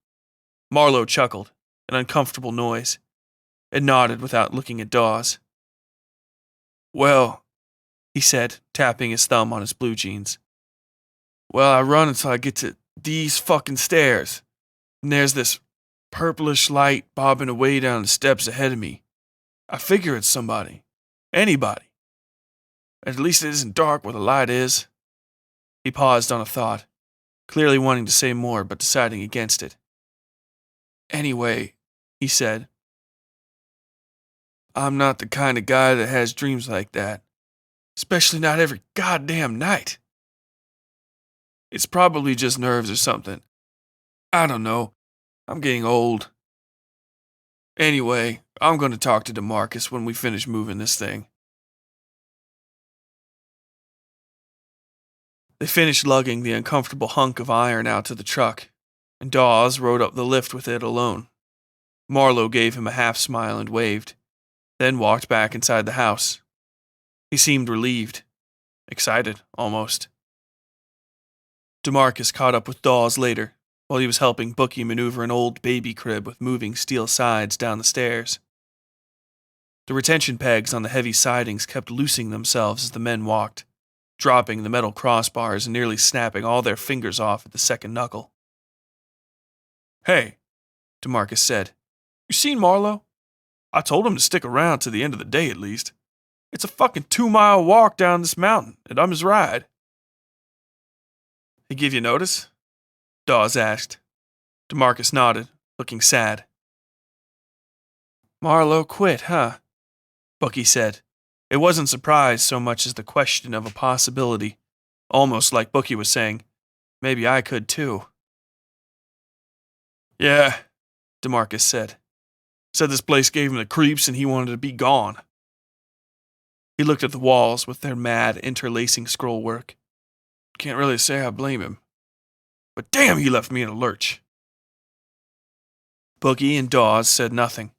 Marlowe chuckled, an uncomfortable noise, and nodded without looking at Dawes. "Well," he said, tapping his thumb on his blue jeans. "Well, I run until I get to these fucking stairs, and there's this purplish light bobbing away down the steps ahead of me. I figure it's somebody. Anybody. At least it isn't dark where the light is." He paused on a thought, clearly wanting to say more but deciding against it. "Anyway," he said, "I'm not the kind of guy that has dreams like that. Especially not every goddamn night. It's probably just nerves or something. I don't know. I'm getting old. Anyway, I'm going to talk to DeMarcus when we finish moving this thing." They finished lugging the uncomfortable hunk of iron out to the truck, and Dawes rode up the lift with it alone. Marlowe gave him a half smile and waved, then walked back inside the house. He seemed relieved, excited, almost. DeMarcus caught up with Dawes later, while he was helping Bookie maneuver an old baby crib with moving steel sides down the stairs. The retention pegs on the heavy sidings kept loosing themselves as the men walked, dropping the metal crossbars and nearly snapping all their fingers off at the second knuckle. "Hey," DeMarcus said, "you seen Marlowe? I told him to stick around to the end of the day at least. It's a fucking 2-mile walk down this mountain, and I'm his ride." "He give you notice?" Dawes asked. DeMarcus nodded, looking sad. "Marlowe quit, huh?" Bucky said. It wasn't surprise so much as the question of a possibility, almost like Bucky was saying, "Maybe I could too." "Yeah," DeMarcus said. "Said this place gave him the creeps and he wanted to be gone." He looked at the walls with their mad, interlacing scroll work. "Can't really say I blame him. But damn, he left me in a lurch." Boogie and Dawes said nothing.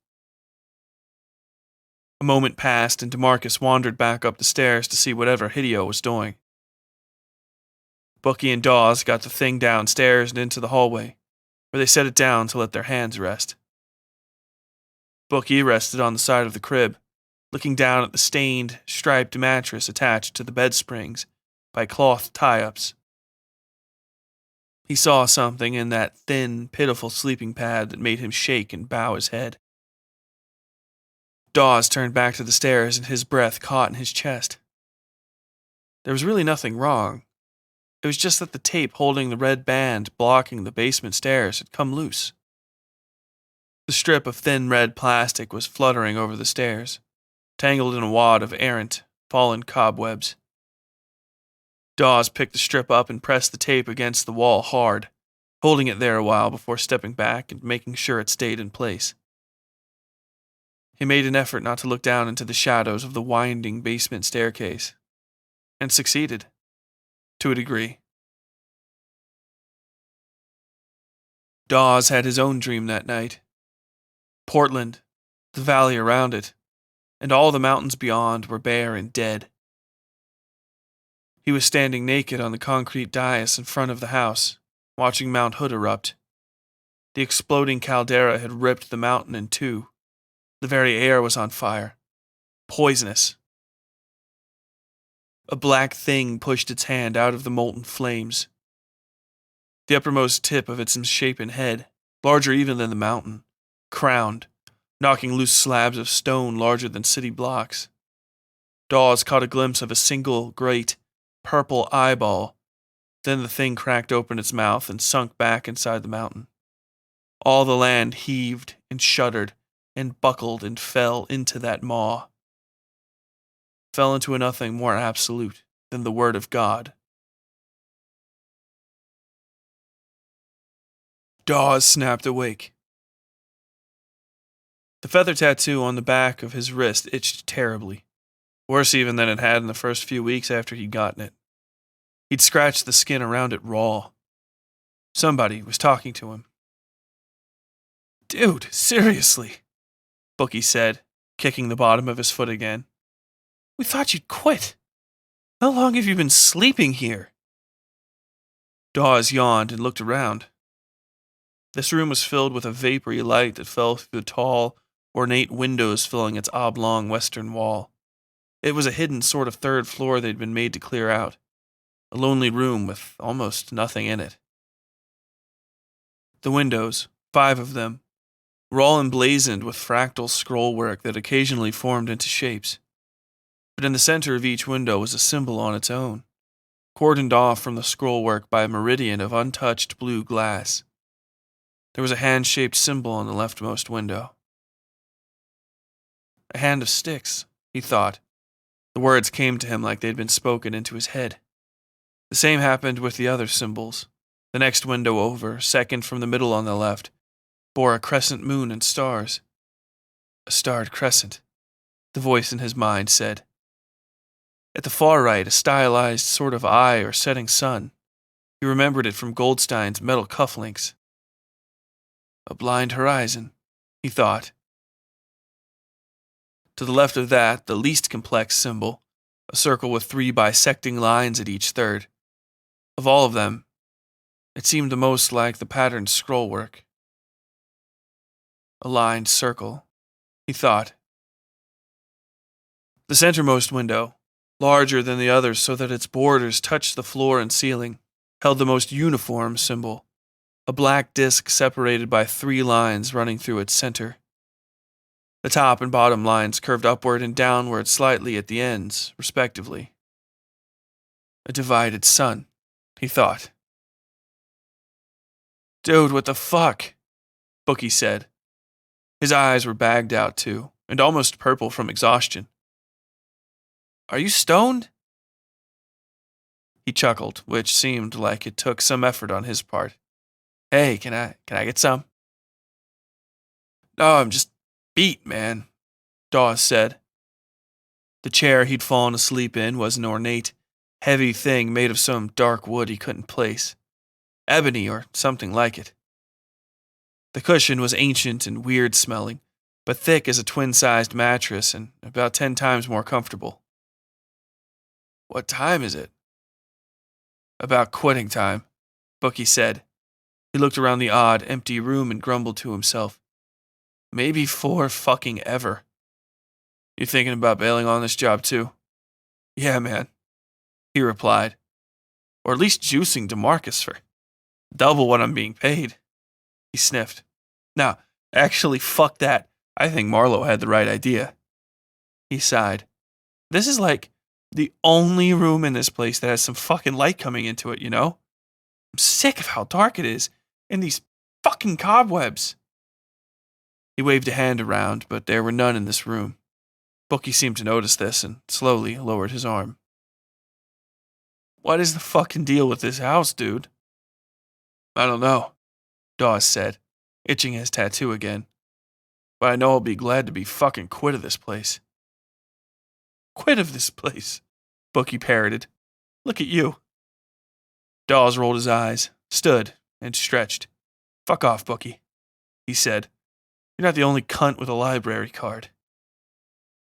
A moment passed and DeMarcus wandered back up the stairs to see whatever Hideo was doing. Boogie and Dawes got the thing downstairs and into the hallway, where they set it down to let their hands rest. Boogie rested on the side of the crib, looking down at the stained, striped mattress attached to the bed springs by cloth tie-ups. He saw something in that thin, pitiful sleeping pad that made him shake and bow his head. Dawes turned back to the stairs and his breath caught in his chest. There was really nothing wrong. It was just that the tape holding the red band blocking the basement stairs had come loose. The strip of thin red plastic was fluttering over the stairs, tangled in a wad of errant, fallen cobwebs. Dawes picked the strip up and pressed the tape against the wall hard, holding it there a while before stepping back and making sure it stayed in place. He made an effort not to look down into the shadows of the winding basement staircase, and succeeded, to a degree. Dawes had his own dream that night. Portland, the valley around it, and all the mountains beyond were bare and dead. He was standing naked on the concrete dais in front of the house, watching Mount Hood erupt. The exploding caldera had ripped the mountain in two. The very air was on fire. Poisonous. A black thing pushed its hand out of the molten flames. The uppermost tip of its misshapen head, larger even than the mountain, crowned, knocking loose slabs of stone larger than city blocks. Dawes caught a glimpse of a single, great, purple eyeball. Then the thing cracked open its mouth and sunk back inside the mountain. All the land heaved and shuddered and buckled and fell into that maw. Fell into a nothing more absolute than the word of God. Dawes snapped awake. The feather tattoo on the back of his wrist itched terribly, worse even than it had in the first few weeks after he'd gotten it. He'd scratched the skin around it raw. Somebody was talking to him. "Dude, seriously," Bookie said, kicking the bottom of his foot again. "We thought you'd quit. How long have you been sleeping here?" Dawes yawned and looked around. This room was filled with a vapory light that fell through the tall, ornate windows filling its oblong western wall. It was a hidden sort of third floor they'd been made to clear out. A lonely room with almost nothing in it. The windows, 5 of them, were all emblazoned with fractal scrollwork that occasionally formed into shapes. But in the center of each window was a symbol on its own, cordoned off from the scrollwork by a meridian of untouched blue glass. There was a hand-shaped symbol on the leftmost window. A hand of sticks, he thought. The words came to him like they'd been spoken into his head. The same happened with the other symbols. The next window over, second from the middle on the left, bore a crescent moon and stars. A starred crescent, the voice in his mind said. At the far right, a stylized sort of eye or setting sun. He remembered it from Goldstein's metal cufflinks. A blind horizon, he thought. To the left of that, the least complex symbol, a circle with 3 bisecting lines at each third. Of all of them, it seemed the most like the patterned scrollwork. A lined circle, he thought. The centermost window, larger than the others so that its borders touched the floor and ceiling, held the most uniform symbol, a black disc separated by 3 lines running through its center. The top and bottom lines curved upward and downward slightly at the ends, respectively. A divided sun, he thought. "Dude, what the fuck?" Bookie said. His eyes were bagged out, too, and almost purple from exhaustion. "Are you stoned?" He chuckled, which seemed like it took some effort on his part. "Hey, can I get some?" "No, I'm just beat, man," Dawes said. The chair he'd fallen asleep in was an ornate, heavy thing made of some dark wood he couldn't place. Ebony or something like it. The cushion was ancient and weird-smelling, but thick as a twin-sized mattress and about 10 times more comfortable. "What time is it?" "About quitting time," Bookie said. He looked around the odd, empty room and grumbled to himself. "Maybe 4 fucking ever. You thinking about bailing on this job too?" "Yeah, man," he replied. "Or at least juicing DeMarcus for double what I'm being paid." He sniffed. "Now, actually, fuck that. I think Marlowe had the right idea." He sighed. "This is like the only room in this place that has some fucking light coming into it, you know? I'm sick of how dark it is, and these fucking cobwebs." He waved a hand around, but there were none in this room. Bookie seemed to notice this and slowly lowered his arm. "What is the fucking deal with this house, dude?" "I don't know," Dawes said, itching his tattoo again. "But I know I'll be glad to be fucking quit of this place." "Quit of this place," Bookie parroted. "Look at you." Dawes rolled his eyes, stood, and stretched. "Fuck off, Bookie," he said. "You're not the only cunt with a library card."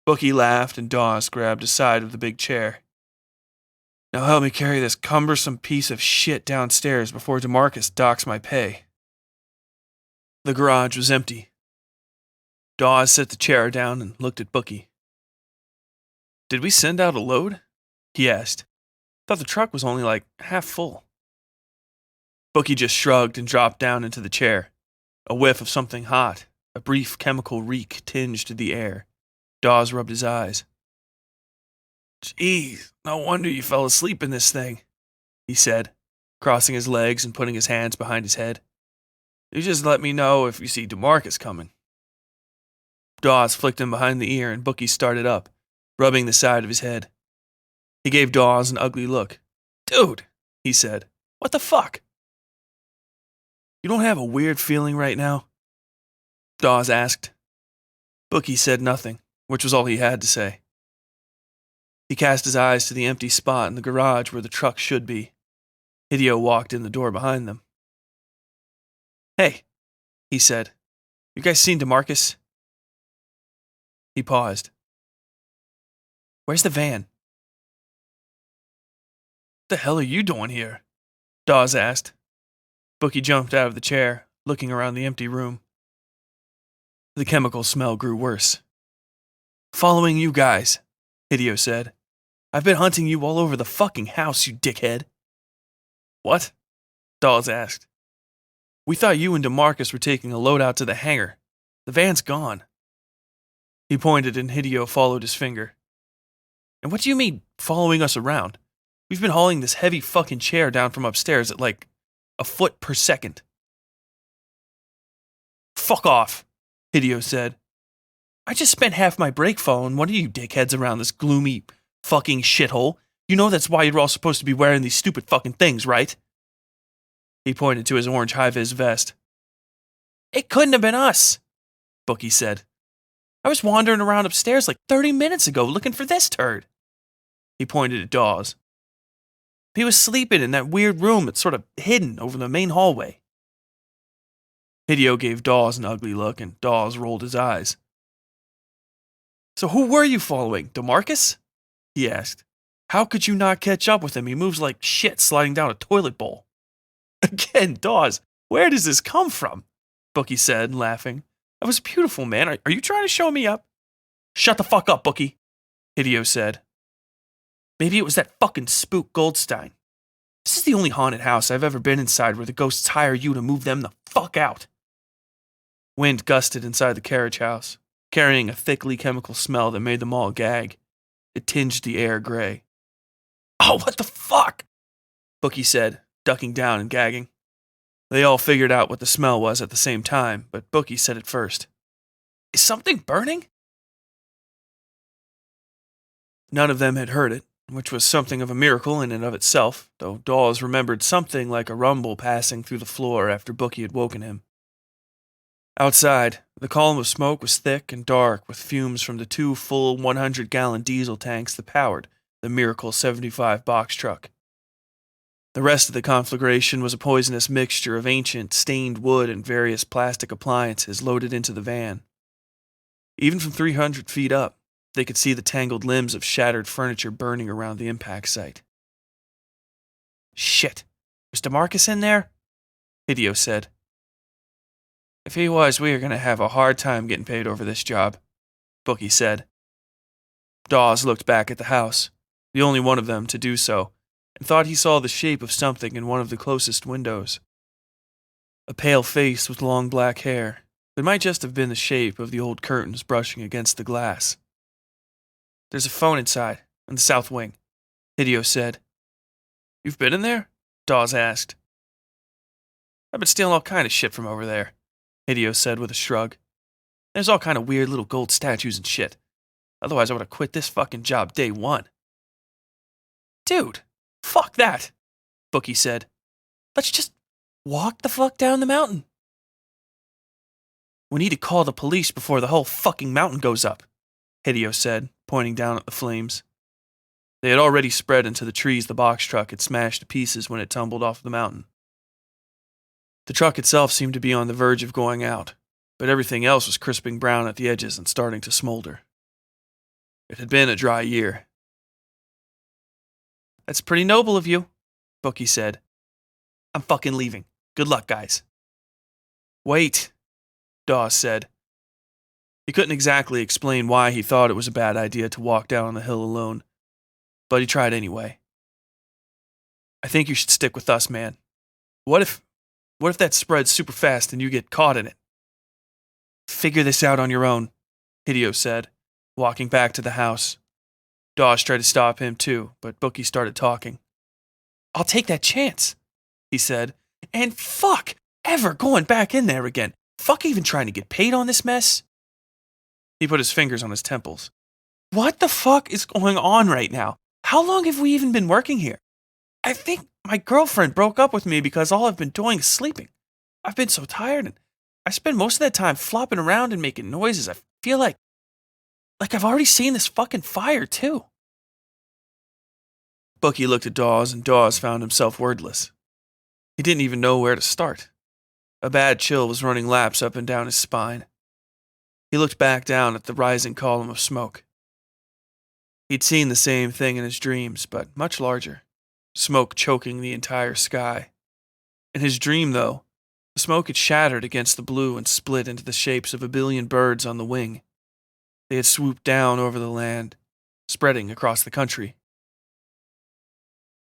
Bookie laughed and Dawes grabbed a side of the big chair. "Now help me carry this cumbersome piece of shit downstairs before DeMarcus docks my pay." The garage was empty. Dawes set the chair down and looked at Bookie. "Did we send out a load?" he asked. "Thought the truck was only like half full." Bookie just shrugged and dropped down into the chair. A whiff of something hot, a brief chemical reek tinged the air. Dawes rubbed his eyes. "Jeez, no wonder you fell asleep in this thing," he said, crossing his legs and putting his hands behind his head. You just let me know if you see DeMarcus coming. Dawes flicked him behind the ear and Bookie started up, rubbing the side of his head. He gave Dawes an ugly look. Dude, he said, what the fuck? You don't have a weird feeling right now? Dawes asked. Bookie said nothing, which was all he had to say. He cast his eyes to the empty spot in the garage where the truck should be. Hideo walked in the door behind them. Hey, he said, you guys seen DeMarcus? He paused. Where's the van? What the hell are you doing here? Dawes asked. Bookie jumped out of the chair, looking around the empty room. The chemical smell grew worse. Following you guys, Hideo said. I've been hunting you all over the fucking house, you dickhead. What? Dawes asked. We thought you and DeMarcus were taking a load out to the hangar. The van's gone. He pointed and Hideo followed his finger. And what do you mean, following us around? We've been hauling this heavy fucking chair down from upstairs at like a foot per second. Fuck off, Hideo said. I just spent half my break following one of you dickheads around this gloomy fucking shithole. You know that's why you're all supposed to be wearing these stupid fucking things, right? He pointed to his orange high-vis vest. It couldn't have been us, Bookie said. I was wandering around upstairs like 30 minutes ago looking for this turd. He pointed at Dawes. He was sleeping in that weird room that's sort of hidden over the main hallway. Hideo gave Dawes an ugly look, and Dawes rolled his eyes. So who were you following, DeMarcus? He asked. How could you not catch up with him? He moves like shit sliding down a toilet bowl. Again, Dawes, where does this come from? Bookie said, laughing. That was beautiful, man. Are you trying to show me up? Shut the fuck up, Bookie, Hideo said. Maybe it was that fucking spook Goldstein. This is the only haunted house I've ever been inside where the ghosts hire you to move them the fuck out. Wind gusted inside the carriage house, carrying a thickly chemical smell that made them all gag. It tinged the air gray. Oh, what the fuck? Bookie said, ducking down and gagging. They all figured out what the smell was at the same time, but Bookie said it first. Is something burning? None of them had heard it, which was something of a miracle in and of itself, though Dawes remembered something like a rumble passing through the floor after Bookie had woken him. Outside, the column of smoke was thick and dark with fumes from the 2 full 100-gallon diesel tanks that powered the Miracle 75 box truck. The rest of the conflagration was a poisonous mixture of ancient, stained wood and various plastic appliances loaded into the van. Even from 300 feet up, they could see the tangled limbs of shattered furniture burning around the impact site. Shit, was DeMarcus in there? Hideo said. If he was, we are going to have a hard time getting paid over this job, Bookie said. Dawes looked back at the house, the only one of them to do so, and thought he saw the shape of something in one of the closest windows. A pale face with long black hair that might just have been the shape of the old curtains brushing against the glass. There's a phone inside, in the south wing, Hideo said. You've been in there? Dawes asked. I've been stealing all kind of shit from over there, Hideo said with a shrug. There's all kind of weird little gold statues and shit. Otherwise I would have quit this fucking job day one. Dude, fuck that, Bookie said. Let's just walk the fuck down the mountain. We need to call the police before the whole fucking mountain goes up, Hideo said, pointing down at the flames. They had already spread into the trees the box truck had smashed to pieces when it tumbled off the mountain. The truck itself seemed to be on the verge of going out, but everything else was crisping brown at the edges and starting to smolder. It had been a dry year. That's pretty noble of you, Bookie said. I'm fucking leaving. Good luck, guys. Wait, Dawes said. He couldn't exactly explain why he thought it was a bad idea to walk down the hill alone, but he tried anyway. I think you should stick with us, man. What if that spreads super fast and you get caught in it? Figure this out on your own, Hideo said, walking back to the house. Dawes tried to stop him too, but Bookie started talking. I'll take that chance, he said. And fuck, ever going back in there again. Fuck even trying to get paid on this mess. He put his fingers on his temples. What the fuck is going on right now? How long have we even been working here? I think my girlfriend broke up with me because all I've been doing is sleeping. I've been so tired, and I spend most of that time flopping around and making noises. I feel like I've already seen this fucking fire, too. Bucky looked at Dawes, and Dawes found himself wordless. He didn't even know where to start. A bad chill was running laps up and down his spine. He looked back down at the rising column of smoke. He'd seen the same thing in his dreams, but much larger. Smoke choking the entire sky. In his dream, though, the smoke had shattered against the blue and split into the shapes of a billion birds on the wing. They had swooped down over the land, spreading across the country.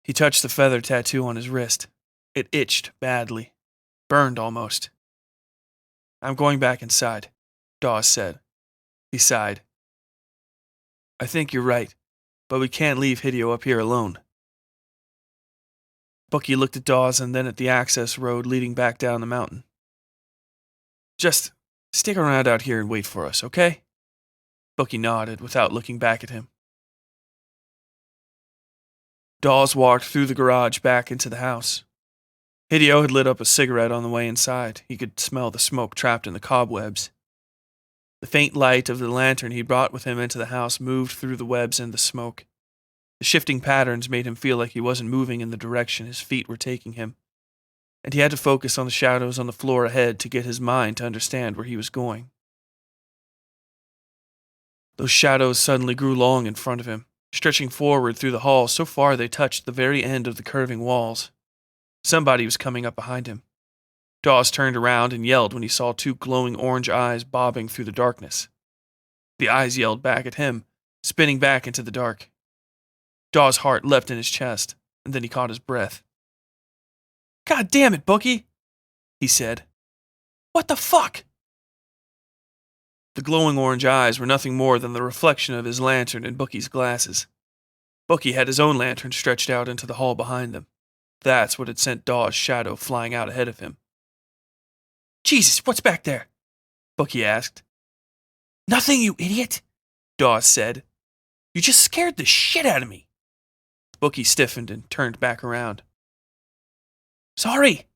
He touched the feather tattoo on his wrist. It itched badly, burned almost. I'm going back inside, Dawes said. He sighed. I think you're right, but we can't leave Hideo up here alone. Bucky looked at Dawes and then at the access road leading back down the mountain. Just stick around out here and wait for us, okay? Bucky nodded without looking back at him. Dawes walked through the garage back into the house. Hideo had lit up a cigarette on the way inside. He could smell the smoke trapped in the cobwebs. The faint light of the lantern he brought with him into the house moved through the webs and the smoke. The shifting patterns made him feel like he wasn't moving in the direction his feet were taking him, and he had to focus on the shadows on the floor ahead to get his mind to understand where he was going. Those shadows suddenly grew long in front of him, stretching forward through the hall so far they touched the very end of the curving walls. Somebody was coming up behind him. Dawes turned around and yelled when he saw two glowing orange eyes bobbing through the darkness. The eyes yelled back at him, spinning back into the dark. Dawes' heart leapt in his chest, and then he caught his breath. God damn it, Bucky, he said. What the fuck? The glowing orange eyes were nothing more than the reflection of his lantern in Bucky's glasses. Bucky had his own lantern stretched out into the hall behind them. That's what had sent Dawes' shadow flying out ahead of him. Jesus, what's back there? Bucky asked. Nothing, you idiot, Dawes said. You just scared the shit out of me. Bucky stiffened and turned back around. Sorry,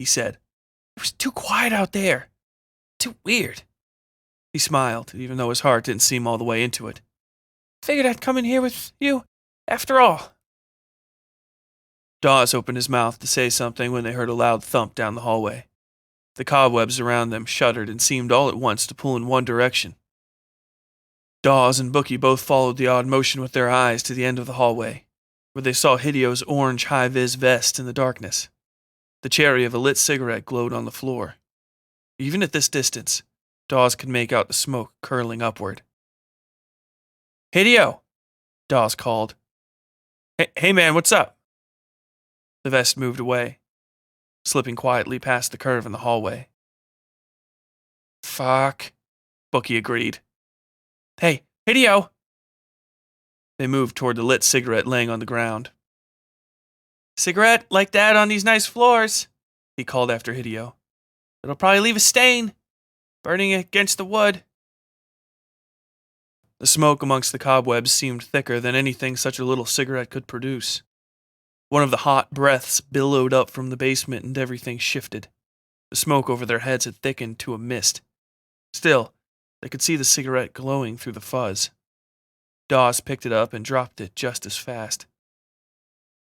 he said. It was too quiet out there. Too weird. He smiled, even though his heart didn't seem all the way into it. Figured I'd come in here with you, after all. Dawes opened his mouth to say something when they heard a loud thump down the hallway. The cobwebs around them shuddered and seemed all at once to pull in one direction. Dawes and Bucky both followed the odd motion with their eyes to the end of the hallway, where they saw Hideo's orange high-vis vest in the darkness. The cherry of a lit cigarette glowed on the floor. Even at this distance, Dawes could make out the smoke curling upward. Hideo, Dawes called. Hey man, what's up? The vest moved away, slipping quietly past the curve in the hallway. Fuck, Bucky agreed. Hey, Hideo! They moved toward the lit cigarette laying on the ground. Cigarette like that on these nice floors, he called after Hideo. It'll probably leave a stain, burning against the wood. The smoke amongst the cobwebs seemed thicker than anything such a little cigarette could produce. One of the hot breaths billowed up from the basement and everything shifted. The smoke over their heads had thickened to a mist. Still, they could see the cigarette glowing through the fuzz. Dawes picked it up and dropped it just as fast.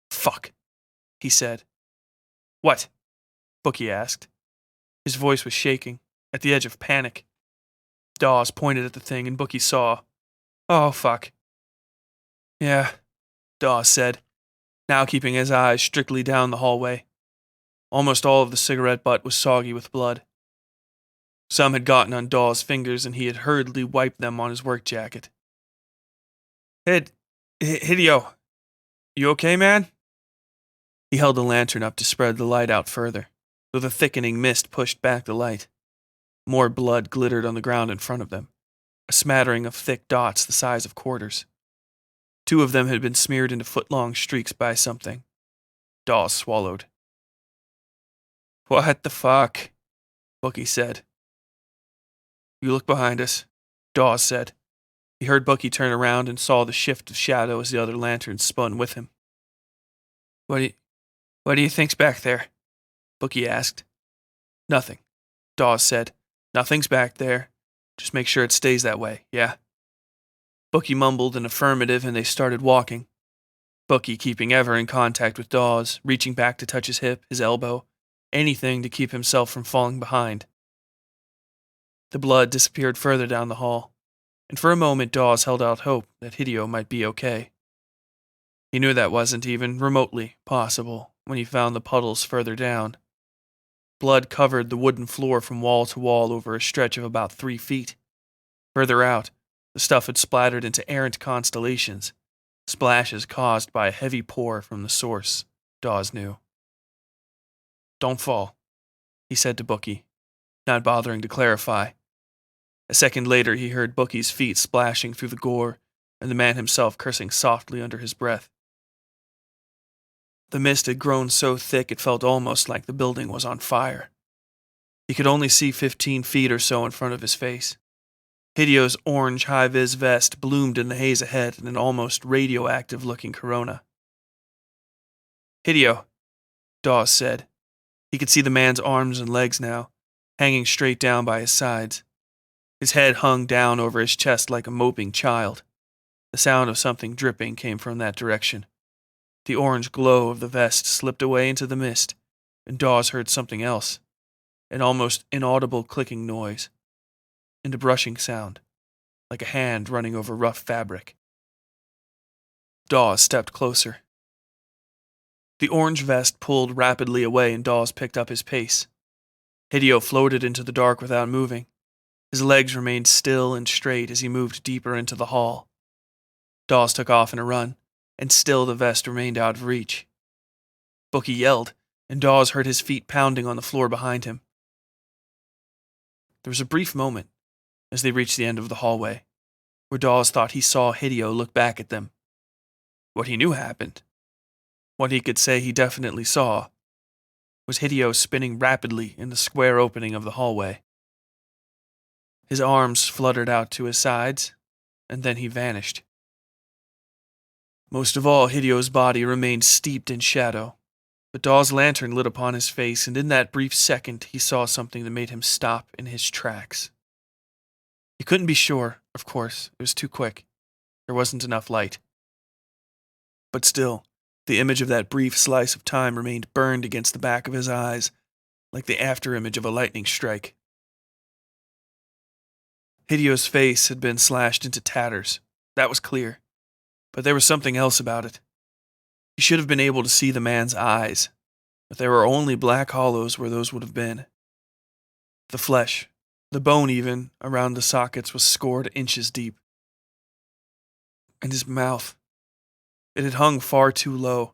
Fuck, he said. What? Bucky asked. His voice was shaking, at the edge of panic. Dawes pointed at the thing and Bucky saw. Oh, fuck. Yeah, Dawes said, now keeping his eyes strictly down the hallway. Almost all of the cigarette butt was soggy with blood. Some had gotten on Dawes' fingers and he had hurriedly wiped them on his work jacket. Hideo, you okay, man? He held the lantern up to spread the light out further, though the thickening mist pushed back the light. More blood glittered on the ground in front of them, a smattering of thick dots the size of quarters. Two of them had been smeared into foot-long streaks by something. Dawes swallowed. What the fuck? Bookie said. You look behind us, Dawes said. He heard Bookie turn around and saw the shift of shadow as the other lanterns spun with him. What do you think's back there? Bookie asked. Nothing, Dawes said. Nothing's back there. Just make sure it stays that way, yeah? Bookie mumbled an affirmative and they started walking. Bookie keeping ever in contact with Dawes, reaching back to touch his hip, his elbow, anything to keep himself from falling behind. The blood disappeared further down the hall, and for a moment Dawes held out hope that Hideo might be okay. He knew that wasn't even remotely possible when he found the puddles further down. Blood covered the wooden floor from wall to wall over a stretch of about 3 feet. Further out, the stuff had splattered into errant constellations, splashes caused by a heavy pour from the source, Dawes knew. Don't fall, he said to Bookie, not bothering to clarify. A second later, he heard Bookie's feet splashing through the gore, and the man himself cursing softly under his breath. The mist had grown so thick it felt almost like the building was on fire. He could only see 15 feet or so in front of his face. Hideo's orange high-vis vest bloomed in the haze ahead in an almost radioactive-looking corona. Hideo, Dawes said. He could see the man's arms and legs now, hanging straight down by his sides. His head hung down over his chest like a moping child. The sound of something dripping came from that direction. The orange glow of the vest slipped away into the mist, and Dawes heard something else, an almost inaudible clicking noise, and a brushing sound, like a hand running over rough fabric. Dawes stepped closer. The orange vest pulled rapidly away and Dawes picked up his pace. Hideo floated into the dark without moving. His legs remained still and straight as he moved deeper into the hall. Dawes took off in a run, and still the vest remained out of reach. Bookie yelled, and Dawes heard his feet pounding on the floor behind him. There was a brief moment, as they reached the end of the hallway, where Dawes thought he saw Hideo look back at them. What he knew happened, what he could say he definitely saw, was Hideo spinning rapidly in the square opening of the hallway. His arms fluttered out to his sides, and then he vanished. Most of all, Hideo's body remained steeped in shadow, but Dawes' lantern lit upon his face, and in that brief second he saw something that made him stop in his tracks. He couldn't be sure, of course, it was too quick. There wasn't enough light. But still, the image of that brief slice of time remained burned against the back of his eyes, like the afterimage of a lightning strike. Hideo's face had been slashed into tatters, that was clear, but there was something else about it. He should have been able to see the man's eyes, but there were only black hollows where those would have been. The flesh, the bone even, around the sockets was scored inches deep. And his mouth. It had hung far too low,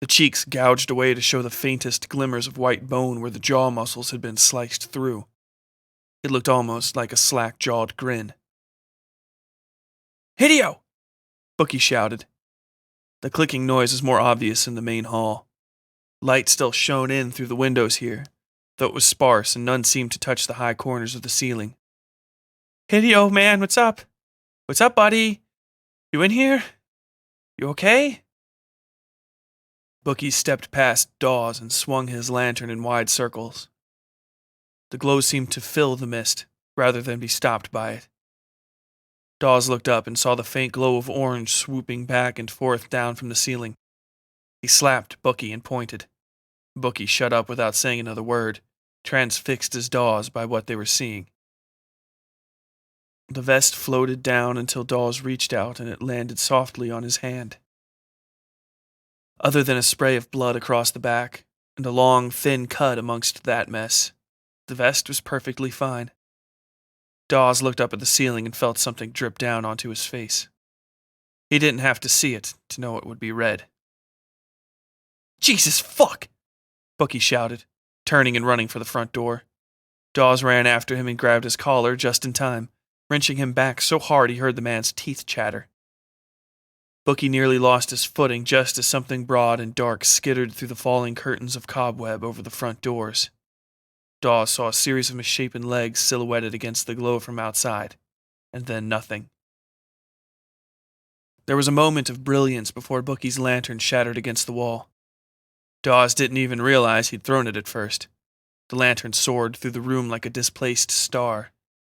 the cheeks gouged away to show the faintest glimmers of white bone where the jaw muscles had been sliced through. It looked almost like a slack-jawed grin. Hideo! Bookie shouted. The clicking noise was more obvious in the main hall. Light still shone in through the windows here, though it was sparse and none seemed to touch the high corners of the ceiling. Hideo, man, what's up? What's up, buddy? You in here? You okay? Bookie stepped past Dawes and swung his lantern in wide circles. The glow seemed to fill the mist, rather than be stopped by it. Dawes looked up and saw the faint glow of orange swooping back and forth down from the ceiling. He slapped Bookie and pointed. Bookie shut up without saying another word, transfixed as Dawes by what they were seeing. The vest floated down until Dawes reached out and it landed softly on his hand. Other than a spray of blood across the back, and a long, thin cut amongst that mess, the vest was perfectly fine. Dawes looked up at the ceiling and felt something drip down onto his face. He didn't have to see it to know it would be red. Jesus fuck! Bookie shouted, turning and running for the front door. Dawes ran after him and grabbed his collar just in time, wrenching him back so hard he heard the man's teeth chatter. Bookie nearly lost his footing just as something broad and dark skittered through the falling curtains of cobweb over the front doors. Dawes saw a series of misshapen legs silhouetted against the glow from outside, and then nothing. There was a moment of brilliance before Bookie's lantern shattered against the wall. Dawes didn't even realize he'd thrown it at first. The lantern soared through the room like a displaced star,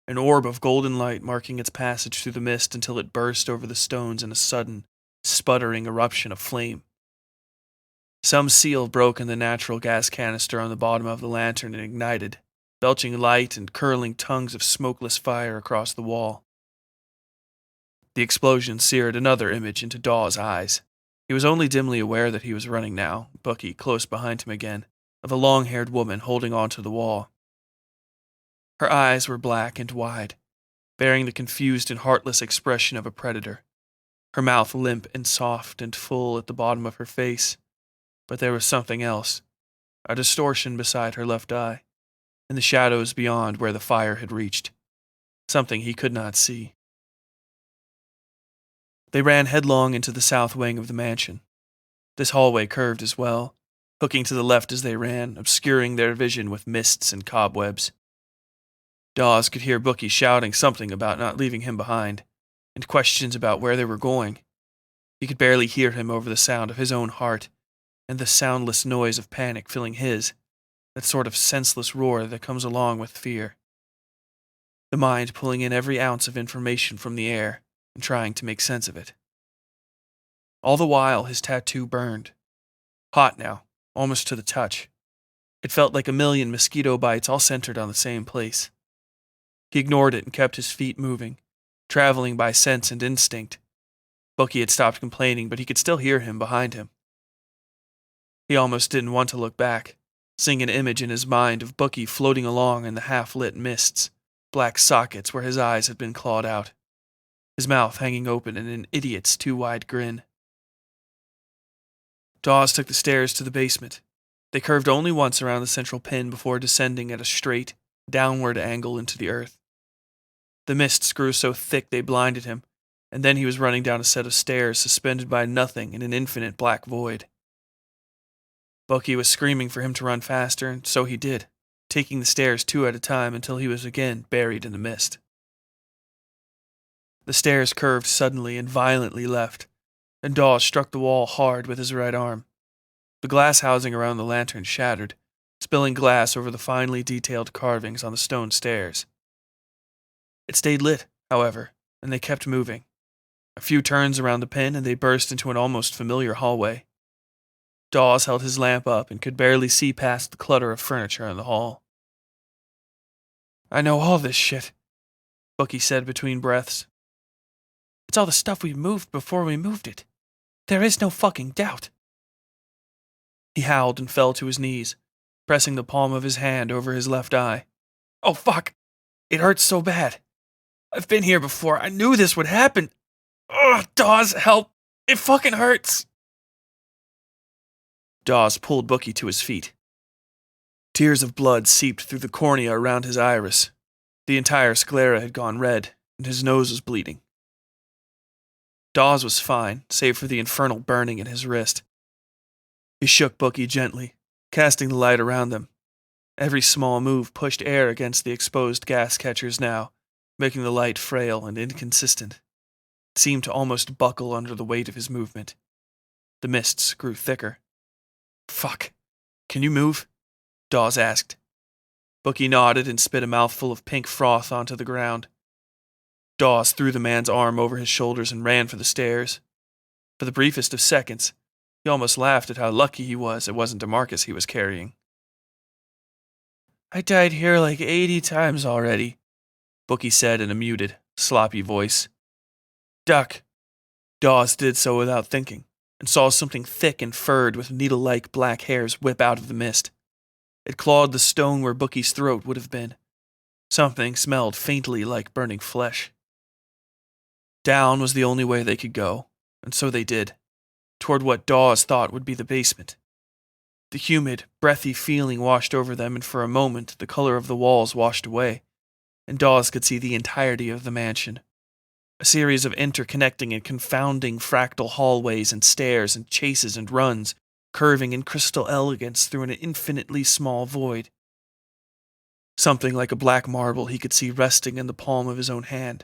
an orb of golden light marking its passage through the mist until it burst over the stones in a sudden, sputtering eruption of flame. Some seal broke in the natural gas canister on the bottom of the lantern and ignited, belching light and curling tongues of smokeless fire across the wall. The explosion seared another image into Dawes' eyes. He was only dimly aware that he was running now, Bookie close behind him again, of a long-haired woman holding onto the wall. Her eyes were black and wide, bearing the confused and heartless expression of a predator. Her mouth limp and soft and full at the bottom of her face. But there was something else, a distortion beside her left eye, in the shadows beyond where the fire had reached. Something he could not see. They ran headlong into the south wing of the mansion. This hallway curved as well, hooking to the left as they ran, obscuring their vision with mists and cobwebs. Dawes could hear Bookie shouting something about not leaving him behind, and questions about where they were going. He could barely hear him over the sound of his own heart, and the soundless noise of panic filling his, that sort of senseless roar that comes along with fear. The mind pulling in every ounce of information from the air and trying to make sense of it. All the while, his tattoo burned. Hot now, almost to the touch. It felt like a million mosquito bites all centered on the same place. He ignored it and kept his feet moving, traveling by sense and instinct. Bookie had stopped complaining, but he could still hear him behind him. He almost didn't want to look back, seeing an image in his mind of Bookie floating along in the half-lit mists, black sockets where his eyes had been clawed out, his mouth hanging open in an idiot's too-wide grin. Dawes took the stairs to the basement. They curved only once around the central pin before descending at a straight, downward angle into the earth. The mists grew so thick they blinded him, and then he was running down a set of stairs suspended by nothing in an infinite black void. Bookie was screaming for him to run faster, and so he did, taking the stairs two at a time until he was again buried in the mist. The stairs curved suddenly and violently left, and Dawes struck the wall hard with his right arm. The glass housing around the lantern shattered, spilling glass over the finely detailed carvings on the stone stairs. It stayed lit, however, and they kept moving. A few turns around the pin and they burst into an almost familiar hallway. Dawes held his lamp up and could barely see past the clutter of furniture in the hall. "I know all this shit," Bookie said between breaths. "It's all the stuff we moved before we moved it. There is no fucking doubt." He howled and fell to his knees, pressing the palm of his hand over his left eye. "Oh fuck! It hurts so bad. I've been here before. I knew this would happen. Ugh, Dawes, help! It fucking hurts!" Dawes pulled Bookie to his feet. Tears of blood seeped through the cornea around his iris. The entire sclera had gone red, and his nose was bleeding. Dawes was fine, save for the infernal burning in his wrist. He shook Bookie gently, casting the light around them. Every small move pushed air against the exposed gas catchers now, making the light frail and inconsistent. It seemed to almost buckle under the weight of his movement. The mists grew thicker. "Fuck. Can you move?" Dawes asked. Bookie nodded and spit a mouthful of pink froth onto the ground. Dawes threw the man's arm over his shoulders and ran for the stairs. For the briefest of seconds, he almost laughed at how lucky he was it wasn't DeMarcus he was carrying. "I died here like 80 times already," Bookie said in a muted, sloppy voice. "Duck." Dawes did so without thinking, and saw something thick and furred with needle-like black hairs whip out of the mist. It clawed the stone where Bookie's throat would have been. Something smelled faintly like burning flesh. Down was the only way they could go, and so they did, toward what Dawes thought would be the basement. The humid, breathy feeling washed over them, and for a moment the color of the walls washed away, and Dawes could see the entirety of the mansion. A series of interconnecting and confounding fractal hallways and stairs and chases and runs, curving in crystal elegance through an infinitely small void. something like a black marble he could see resting in the palm of his own hand,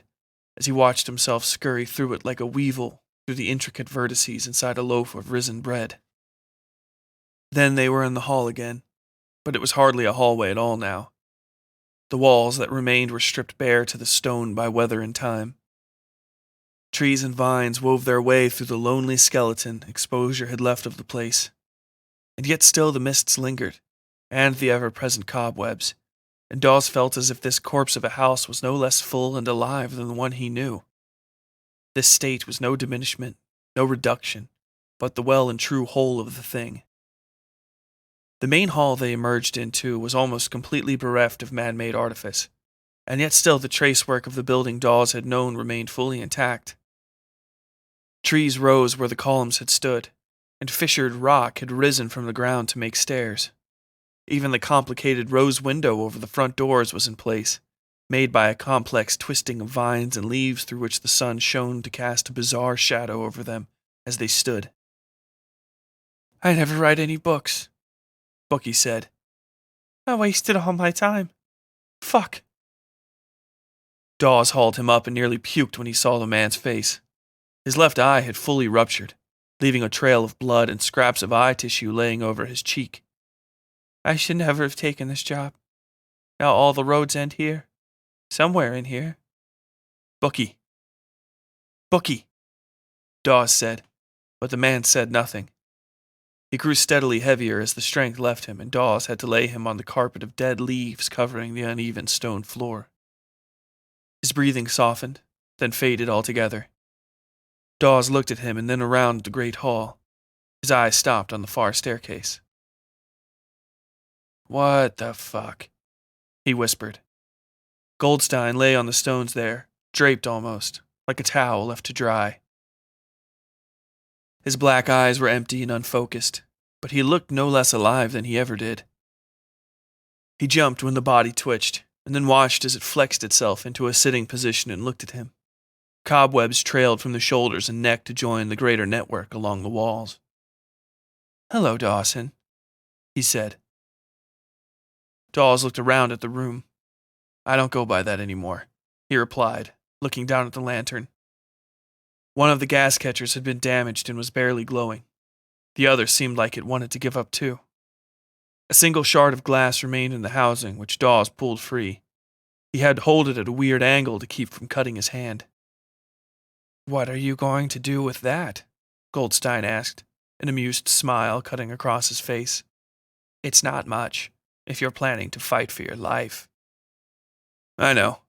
as he watched himself scurry through it like a weevil through the intricate vertices inside a loaf of risen bread. Then they were in the hall again, but it was hardly a hallway at all now. The walls that remained were stripped bare to the stone by weather and time. Trees and vines wove their way through the lonely skeleton exposure had left of the place, and yet still the mists lingered, and the ever-present cobwebs, and Dawes felt as if this corpse of a house was no less full and alive than the one he knew. This state was no diminishment, no reduction, but the well and true whole of the thing. The main hall they emerged into was almost completely bereft of man-made artifice, and yet still the tracework of the building Dawes had known remained fully intact. Trees rose where the columns had stood, and fissured rock had risen from the ground to make stairs. Even the complicated rose window over the front doors was in place, made by a complex twisting of vines and leaves through which the sun shone to cast a bizarre shadow over them as they stood. "I never write any books," Bucky said. "I wasted all my time. Fuck." Dawes hauled him up and nearly puked when he saw the man's face. His left eye had fully ruptured, leaving a trail of blood and scraps of eye tissue laying over his cheek. "I should never have taken this job. Now all the roads end here. Somewhere in here." Bucky, Dawes said, but the man said nothing. He grew steadily heavier as the strength left him, and Dawes had to lay him on the carpet of dead leaves covering the uneven stone floor. His breathing softened, then faded altogether. Dawes looked at him and then around the great hall. His eyes stopped on the far staircase. "What the fuck?" he whispered. Goldstein lay on the stones there, draped almost, like a towel left to dry. His black eyes were empty and unfocused, but he looked no less alive than he ever did. He jumped when the body twitched, and then watched as it flexed itself into a sitting position and looked at him. Cobwebs trailed from the shoulders and neck to join the greater network along the walls. "Hello, Dawson," he said. Dawes looked around at the room. "I don't go by that anymore," he replied, looking down at the lantern. One of the gas catchers had been damaged and was barely glowing. The other seemed like it wanted to give up too. A single shard of glass remained in the housing, which Dawes pulled free. He had to hold it at a weird angle to keep from cutting his hand. "What are you going to do with that?" Goldstein asked, an amused smile cutting across his face. "It's not much, if you're planning to fight for your life." "I know,"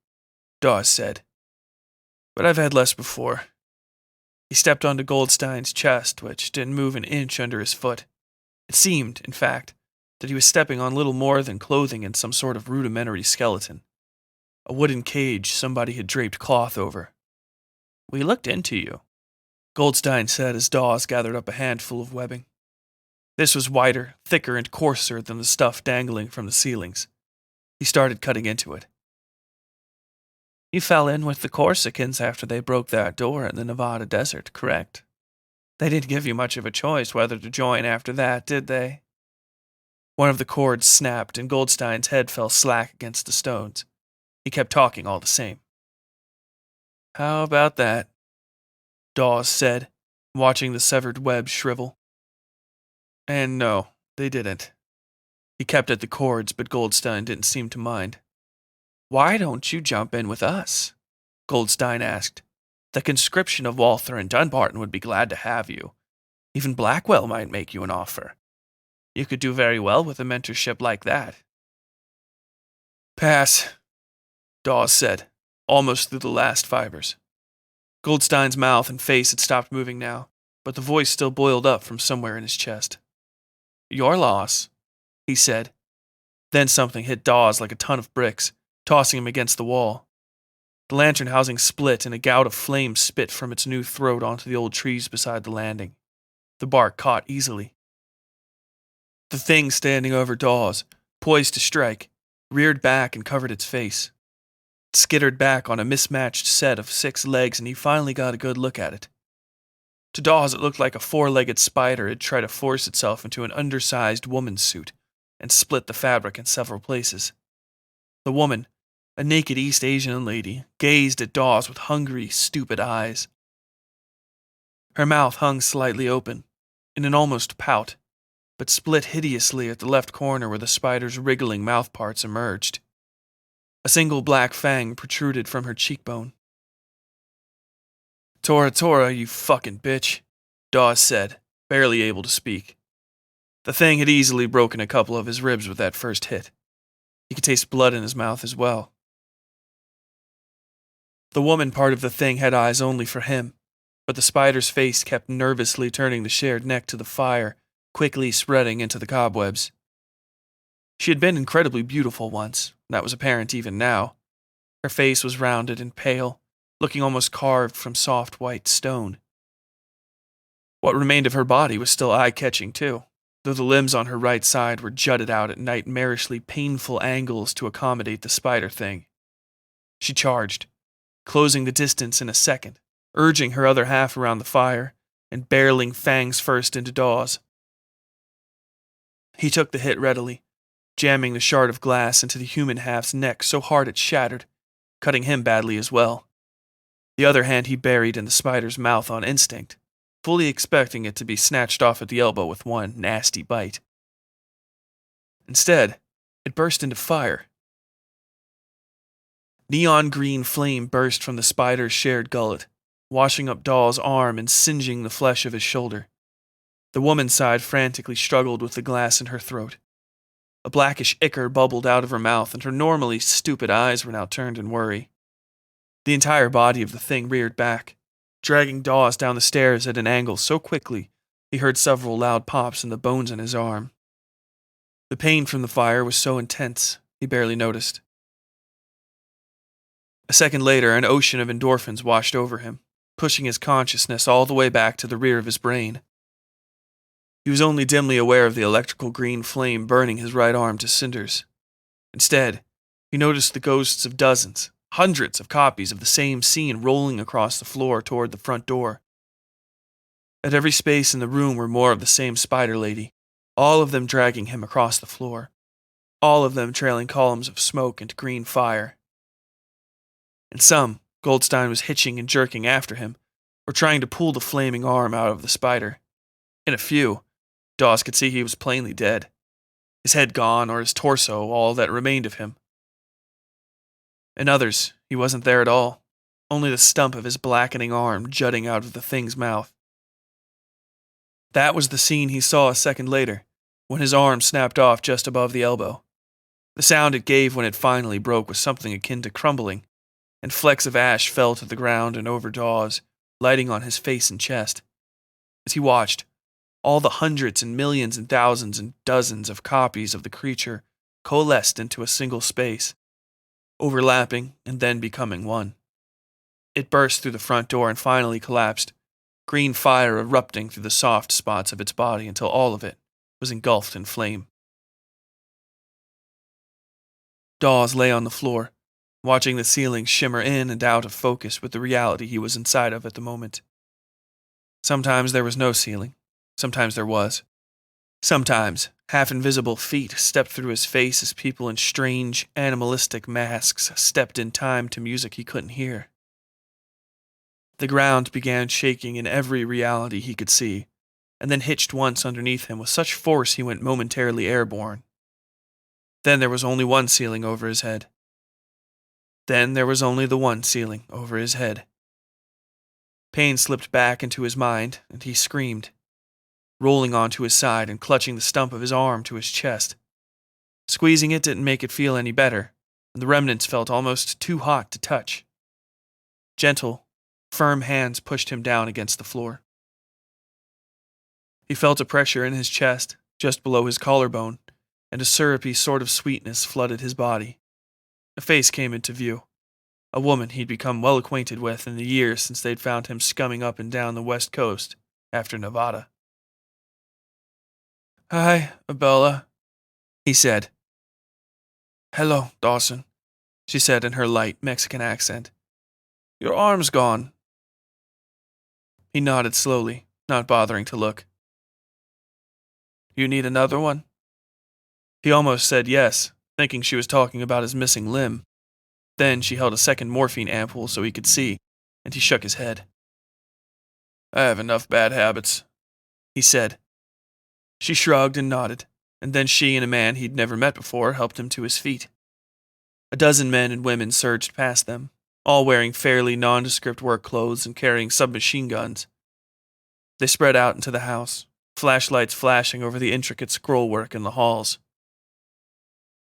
Dawes said. "But I've had less before." He stepped onto Goldstein's chest, which didn't move an inch under his foot. It seemed, in fact, that he was stepping on little more than clothing in some sort of rudimentary skeleton. A wooden cage somebody had draped cloth over. "We looked into you," Goldstein said as Dawes gathered up a handful of webbing. This was wider, thicker, and coarser than the stuff dangling from the ceilings. He started cutting into it. "You fell in with the Corsicans after they broke that door in the Nevada desert, correct? They didn't give you much of a choice whether to join after that, did they?" One of the cords snapped and Goldstein's head fell slack against the stones. He kept talking all the same. "How about that?" Dawes said, watching the severed web shrivel. "And no, they didn't." He kept at the cords, but Goldstein didn't seem to mind. "Why don't you jump in with us?" Goldstein asked. "The conscription of Walther and Dunbarton would be glad to have you. Even Blackwell might make you an offer. You could do very well with a mentorship like that." "Pass," Dawes said, almost through the last fibers. Goldstein's mouth and face had stopped moving now, but the voice still boiled up from somewhere in his chest. "Your loss," he said. Then something hit Dawes like a ton of bricks, tossing him against the wall. The lantern housing split and a gout of flame spit from its new throat onto the old trees beside the landing. The bark caught easily. The thing standing over Dawes, poised to strike, reared back and covered its face. It skittered back on a mismatched set of 6 legs and he finally got a good look at it. To Dawes it looked like a 4-legged spider had tried to force itself into an undersized woman's suit and split the fabric in several places. The woman, a naked East Asian lady, gazed at Dawes with hungry, stupid eyes. Her mouth hung slightly open, in an almost pout, but split hideously at the left corner where the spider's wriggling mouthparts emerged. A single black fang protruded from her cheekbone. "Tora Tora, you fucking bitch," Dawes said, barely able to speak. The thing had easily broken a couple of his ribs with that first hit. He could taste blood in his mouth as well. The woman part of the thing had eyes only for him, but the spider's face kept nervously turning the shared neck to the fire, quickly spreading into the cobwebs. She had been incredibly beautiful once, that was apparent even now. Her face was rounded and pale, looking almost carved from soft white stone. What remained of her body was still eye-catching too, though the limbs on her right side were jutted out at nightmarishly painful angles to accommodate the spider thing. She charged, closing the distance in a second, urging her other half around the fire, and barreling fangs first into Dawes. He took the hit readily, jamming the shard of glass into the human half's neck so hard it shattered, cutting him badly as well. The other hand he buried in the spider's mouth on instinct, fully expecting it to be snatched off at the elbow with one nasty bite. Instead, it burst into fire. Neon green flame burst from the spider's shared gullet, washing up Dawes' arm and singeing the flesh of his shoulder. The woman's side frantically struggled with the glass in her throat. A blackish ichor bubbled out of her mouth, and her normally stupid eyes were now turned in worry. The entire body of the thing reared back, dragging Dawes down the stairs at an angle so quickly he heard several loud pops in the bones in his arm. The pain from the fire was so intense, he barely noticed. A second later, an ocean of endorphins washed over him, pushing his consciousness all the way back to the rear of his brain. He was only dimly aware of the electrical green flame burning his right arm to cinders. Instead, he noticed the ghosts of dozens, hundreds of copies of the same scene rolling across the floor toward the front door. At every space in the room were more of the same spider lady, all of them dragging him across the floor, all of them trailing columns of smoke and green fire. In some, Goldstein was hitching and jerking after him, or trying to pull the flaming arm out of the spider. In a few, Dawes could see he was plainly dead. His head gone, or his torso, all that remained of him. In others, he wasn't there at all, only the stump of his blackening arm jutting out of the thing's mouth. That was the scene he saw a second later, when his arm snapped off just above the elbow. The sound it gave when it finally broke was something akin to crumbling, and flecks of ash fell to the ground and over Dawes, lighting on his face and chest. As he watched, all the hundreds and millions and thousands and dozens of copies of the creature coalesced into a single space, overlapping and then becoming one. It burst through the front door and finally collapsed, green fire erupting through the soft spots of its body until all of it was engulfed in flame. Dawes lay on the floor, watching the ceiling shimmer in and out of focus with the reality he was inside of at the moment. Sometimes there was no ceiling. Sometimes there was. Sometimes half-invisible feet stepped through his face as people in strange, animalistic masks stepped in time to music he couldn't hear. The ground began shaking in every reality he could see, and then hitched once underneath him with such force he went momentarily airborne. Then there was only one ceiling over his head. Then there was only the one ceiling over his head. Pain slipped back into his mind, and he screamed, rolling onto his side and clutching the stump of his arm to his chest. Squeezing it didn't make it feel any better, and the remnants felt almost too hot to touch. Gentle, firm hands pushed him down against the floor. He felt a pressure in his chest, just below his collarbone, and a syrupy sort of sweetness flooded his body. A face came into view, a woman he'd become well acquainted with in the years since they'd found him scumming up and down the West Coast after Nevada. "Hi, Abella," he said. "Hello, Dawson," she said in her light Mexican accent. "Your arm's gone." He nodded slowly, not bothering to look. "You need another one?" He almost said yes, thinking she was talking about his missing limb. Then she held a second morphine ampoule so he could see, and he shook his head. "I have enough bad habits," he said. She shrugged and nodded, and then she and a man he'd never met before helped him to his feet. A dozen men and women surged past them, all wearing fairly nondescript work clothes and carrying submachine guns. They spread out into the house, flashlights flashing over the intricate scrollwork in the halls.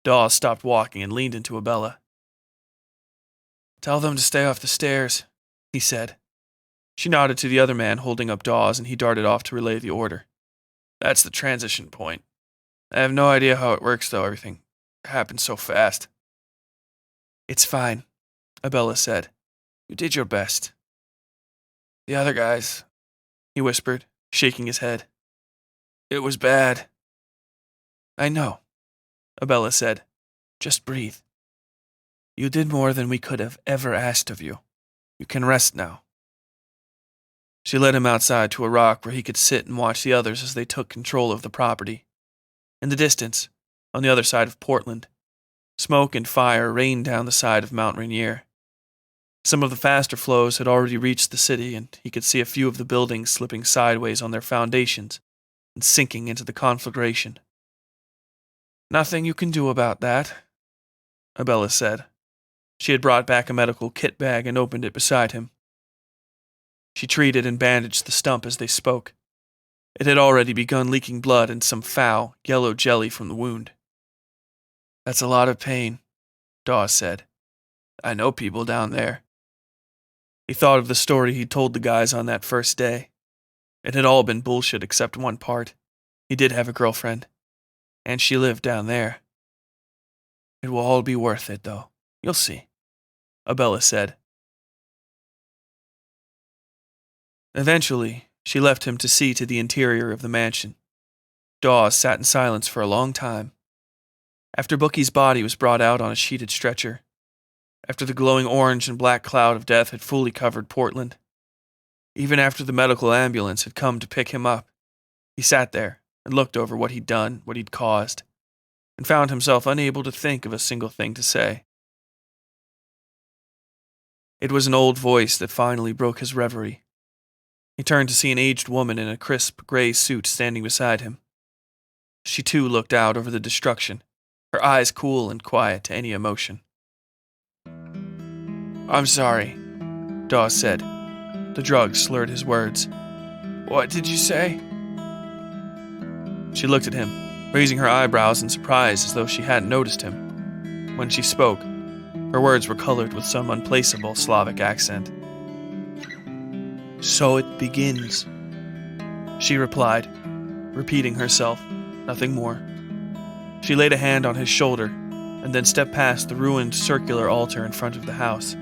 Dawes stopped walking and leaned into Abella. "Tell them to stay off the stairs," he said. She nodded to the other man holding up Dawes, and he darted off to relay the order. "That's the transition point. I have no idea how it works, though. Everything happened so fast." "It's fine," Abella said. "You did your best." "The other guys," he whispered, shaking his head. "It was bad." "I know," Abella said. "Just breathe. You did more than we could have ever asked of you. You can rest now." She led him outside to a rock where he could sit and watch the others as they took control of the property. In the distance, on the other side of Portland, smoke and fire rained down the side of Mount Rainier. Some of the faster flows had already reached the city, and he could see a few of the buildings slipping sideways on their foundations and sinking into the conflagration. "Nothing you can do about that," Abella said. She had brought back a medical kit bag and opened it beside him. She treated and bandaged the stump as they spoke. It had already begun leaking blood and some foul, yellow jelly from the wound. "That's a lot of pain," Dawes said. "I know people down there." He thought of the story he'd told the guys on that first day. It had all been bullshit except one part. He did have a girlfriend, and she lived down there. "It will all be worth it, though. You'll see," Abella said. Eventually, she left him to see to the interior of the mansion. Dawes sat in silence for a long time. After Bookie's body was brought out on a sheeted stretcher, after the glowing orange and black cloud of death had fully covered Portland, even after the medical ambulance had come to pick him up, he sat there and looked over what he'd done, what he'd caused, and found himself unable to think of a single thing to say. It was an old voice that finally broke his reverie. He turned to see an aged woman in a crisp gray suit standing beside him. She too looked out over the destruction, her eyes cool and quiet to any emotion. "I'm sorry," Dawes said. The drug slurred his words. "What did you say?" She looked at him, raising her eyebrows in surprise as though she hadn't noticed him. When she spoke, her words were colored with some unplaceable Slavic accent. "So it begins," she replied, repeating herself, nothing more. She laid a hand on his shoulder, and then stepped past the ruined circular altar in front of the house.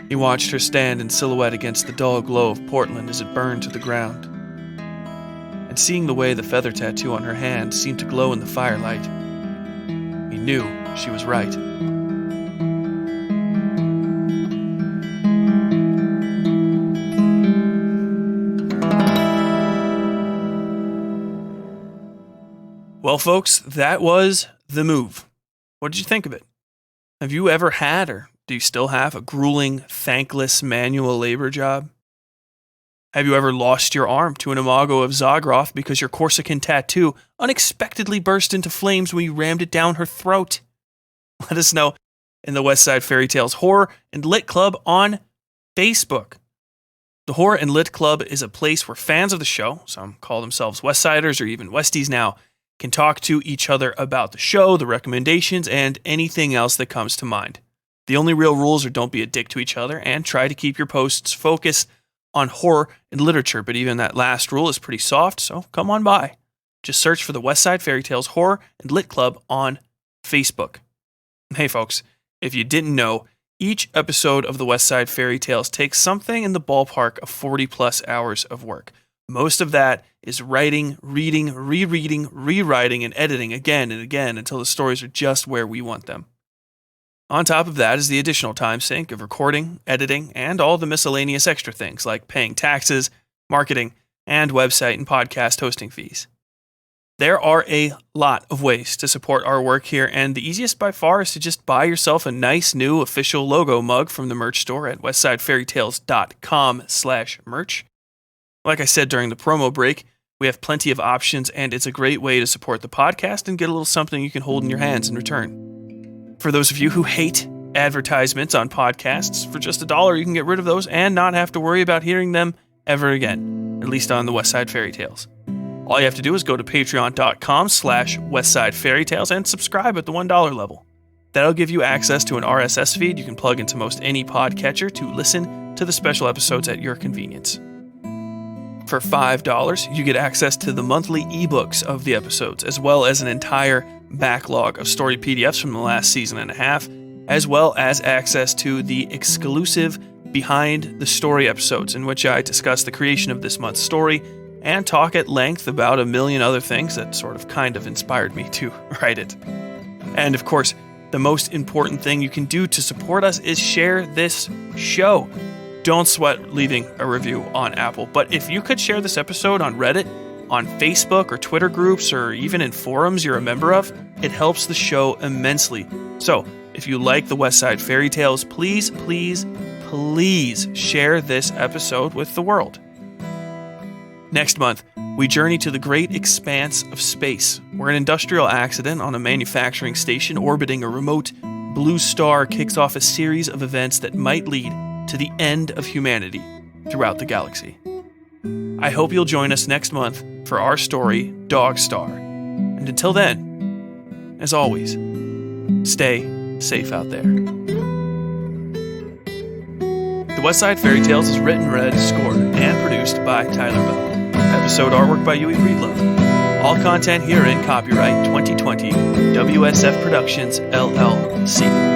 He watched her stand in silhouette against the dull glow of Portland as it burned to the ground. And seeing the way the feather tattoo on her hand seemed to glow in the firelight, he knew she was right. Well, folks, that was The Move. What did you think of it? Have you ever had, or do you still have, a grueling, thankless manual labor job? Have you ever lost your arm to an imago of Zagroth because your Corsican tattoo unexpectedly burst into flames when you rammed it down her throat? Let us know in the Westside Fairytales Horror and Lit Club on Facebook. The Horror and Lit Club is a place where fans of the show, some call themselves Westsiders or even Westies now, can talk to each other about the show, the recommendations, and anything else that comes to mind. The only real rules are don't be a dick to each other and try to keep your posts focused on horror and literature, but even that last rule is pretty soft, so come on by. Just search for the Westside Fairytales Horror and Lit Club on Facebook. Hey folks, if you didn't know, each episode of the Westside Fairytales takes something in the ballpark of 40 plus hours of work. Most of that is writing, reading, rereading, rewriting, and editing again and again until the stories are just where we want them. On top of that is the additional time sink of recording, editing, and all the miscellaneous extra things like paying taxes, marketing, and website and podcast hosting fees. There are a lot of ways to support our work here, and the easiest by far is to just buy yourself a nice new official logo mug from the merch store at westsidefairytales.com/merch. Like I said during the promo break, we have plenty of options, and it's a great way to support the podcast and get a little something you can hold in your hands in return. For those of you who hate advertisements on podcasts, for just $1 you can get rid of those and not have to worry about hearing them ever again, at least on the Westside Fairytales. All you have to do is go to patreon.com/Westside Fairytales and subscribe at the $1 level. That'll give you access to an RSS feed you can plug into most any podcatcher to listen to the special episodes at your convenience. For $5, you get access to the monthly ebooks of the episodes, as well as an entire backlog of story PDFs from the last season and a half, as well as access to the exclusive Behind the Story episodes, in which I discuss the creation of this month's story and talk at length about a million other things that sort of kind of inspired me to write it. And of course, the most important thing you can do to support us is share this show. Don't sweat leaving a review on Apple, but if you could share this episode on Reddit, on Facebook or Twitter groups, or even in forums you're a member of, it helps the show immensely. So, if you like the Westside Fairytales, please, please, please share this episode with the world. Next month, we journey to the great expanse of space, where an industrial accident on a manufacturing station orbiting a remote blue star kicks off a series of events that might lead to the end of humanity throughout the galaxy. I hope you'll join us next month for our story, Dog Star. And until then, as always, stay safe out there. The Westside Fairytales is written, read, scored, and produced by Tyler Bell. Episode artwork by Yui Breedlove. All content herein copyright 2020 WSF Productions, LLC.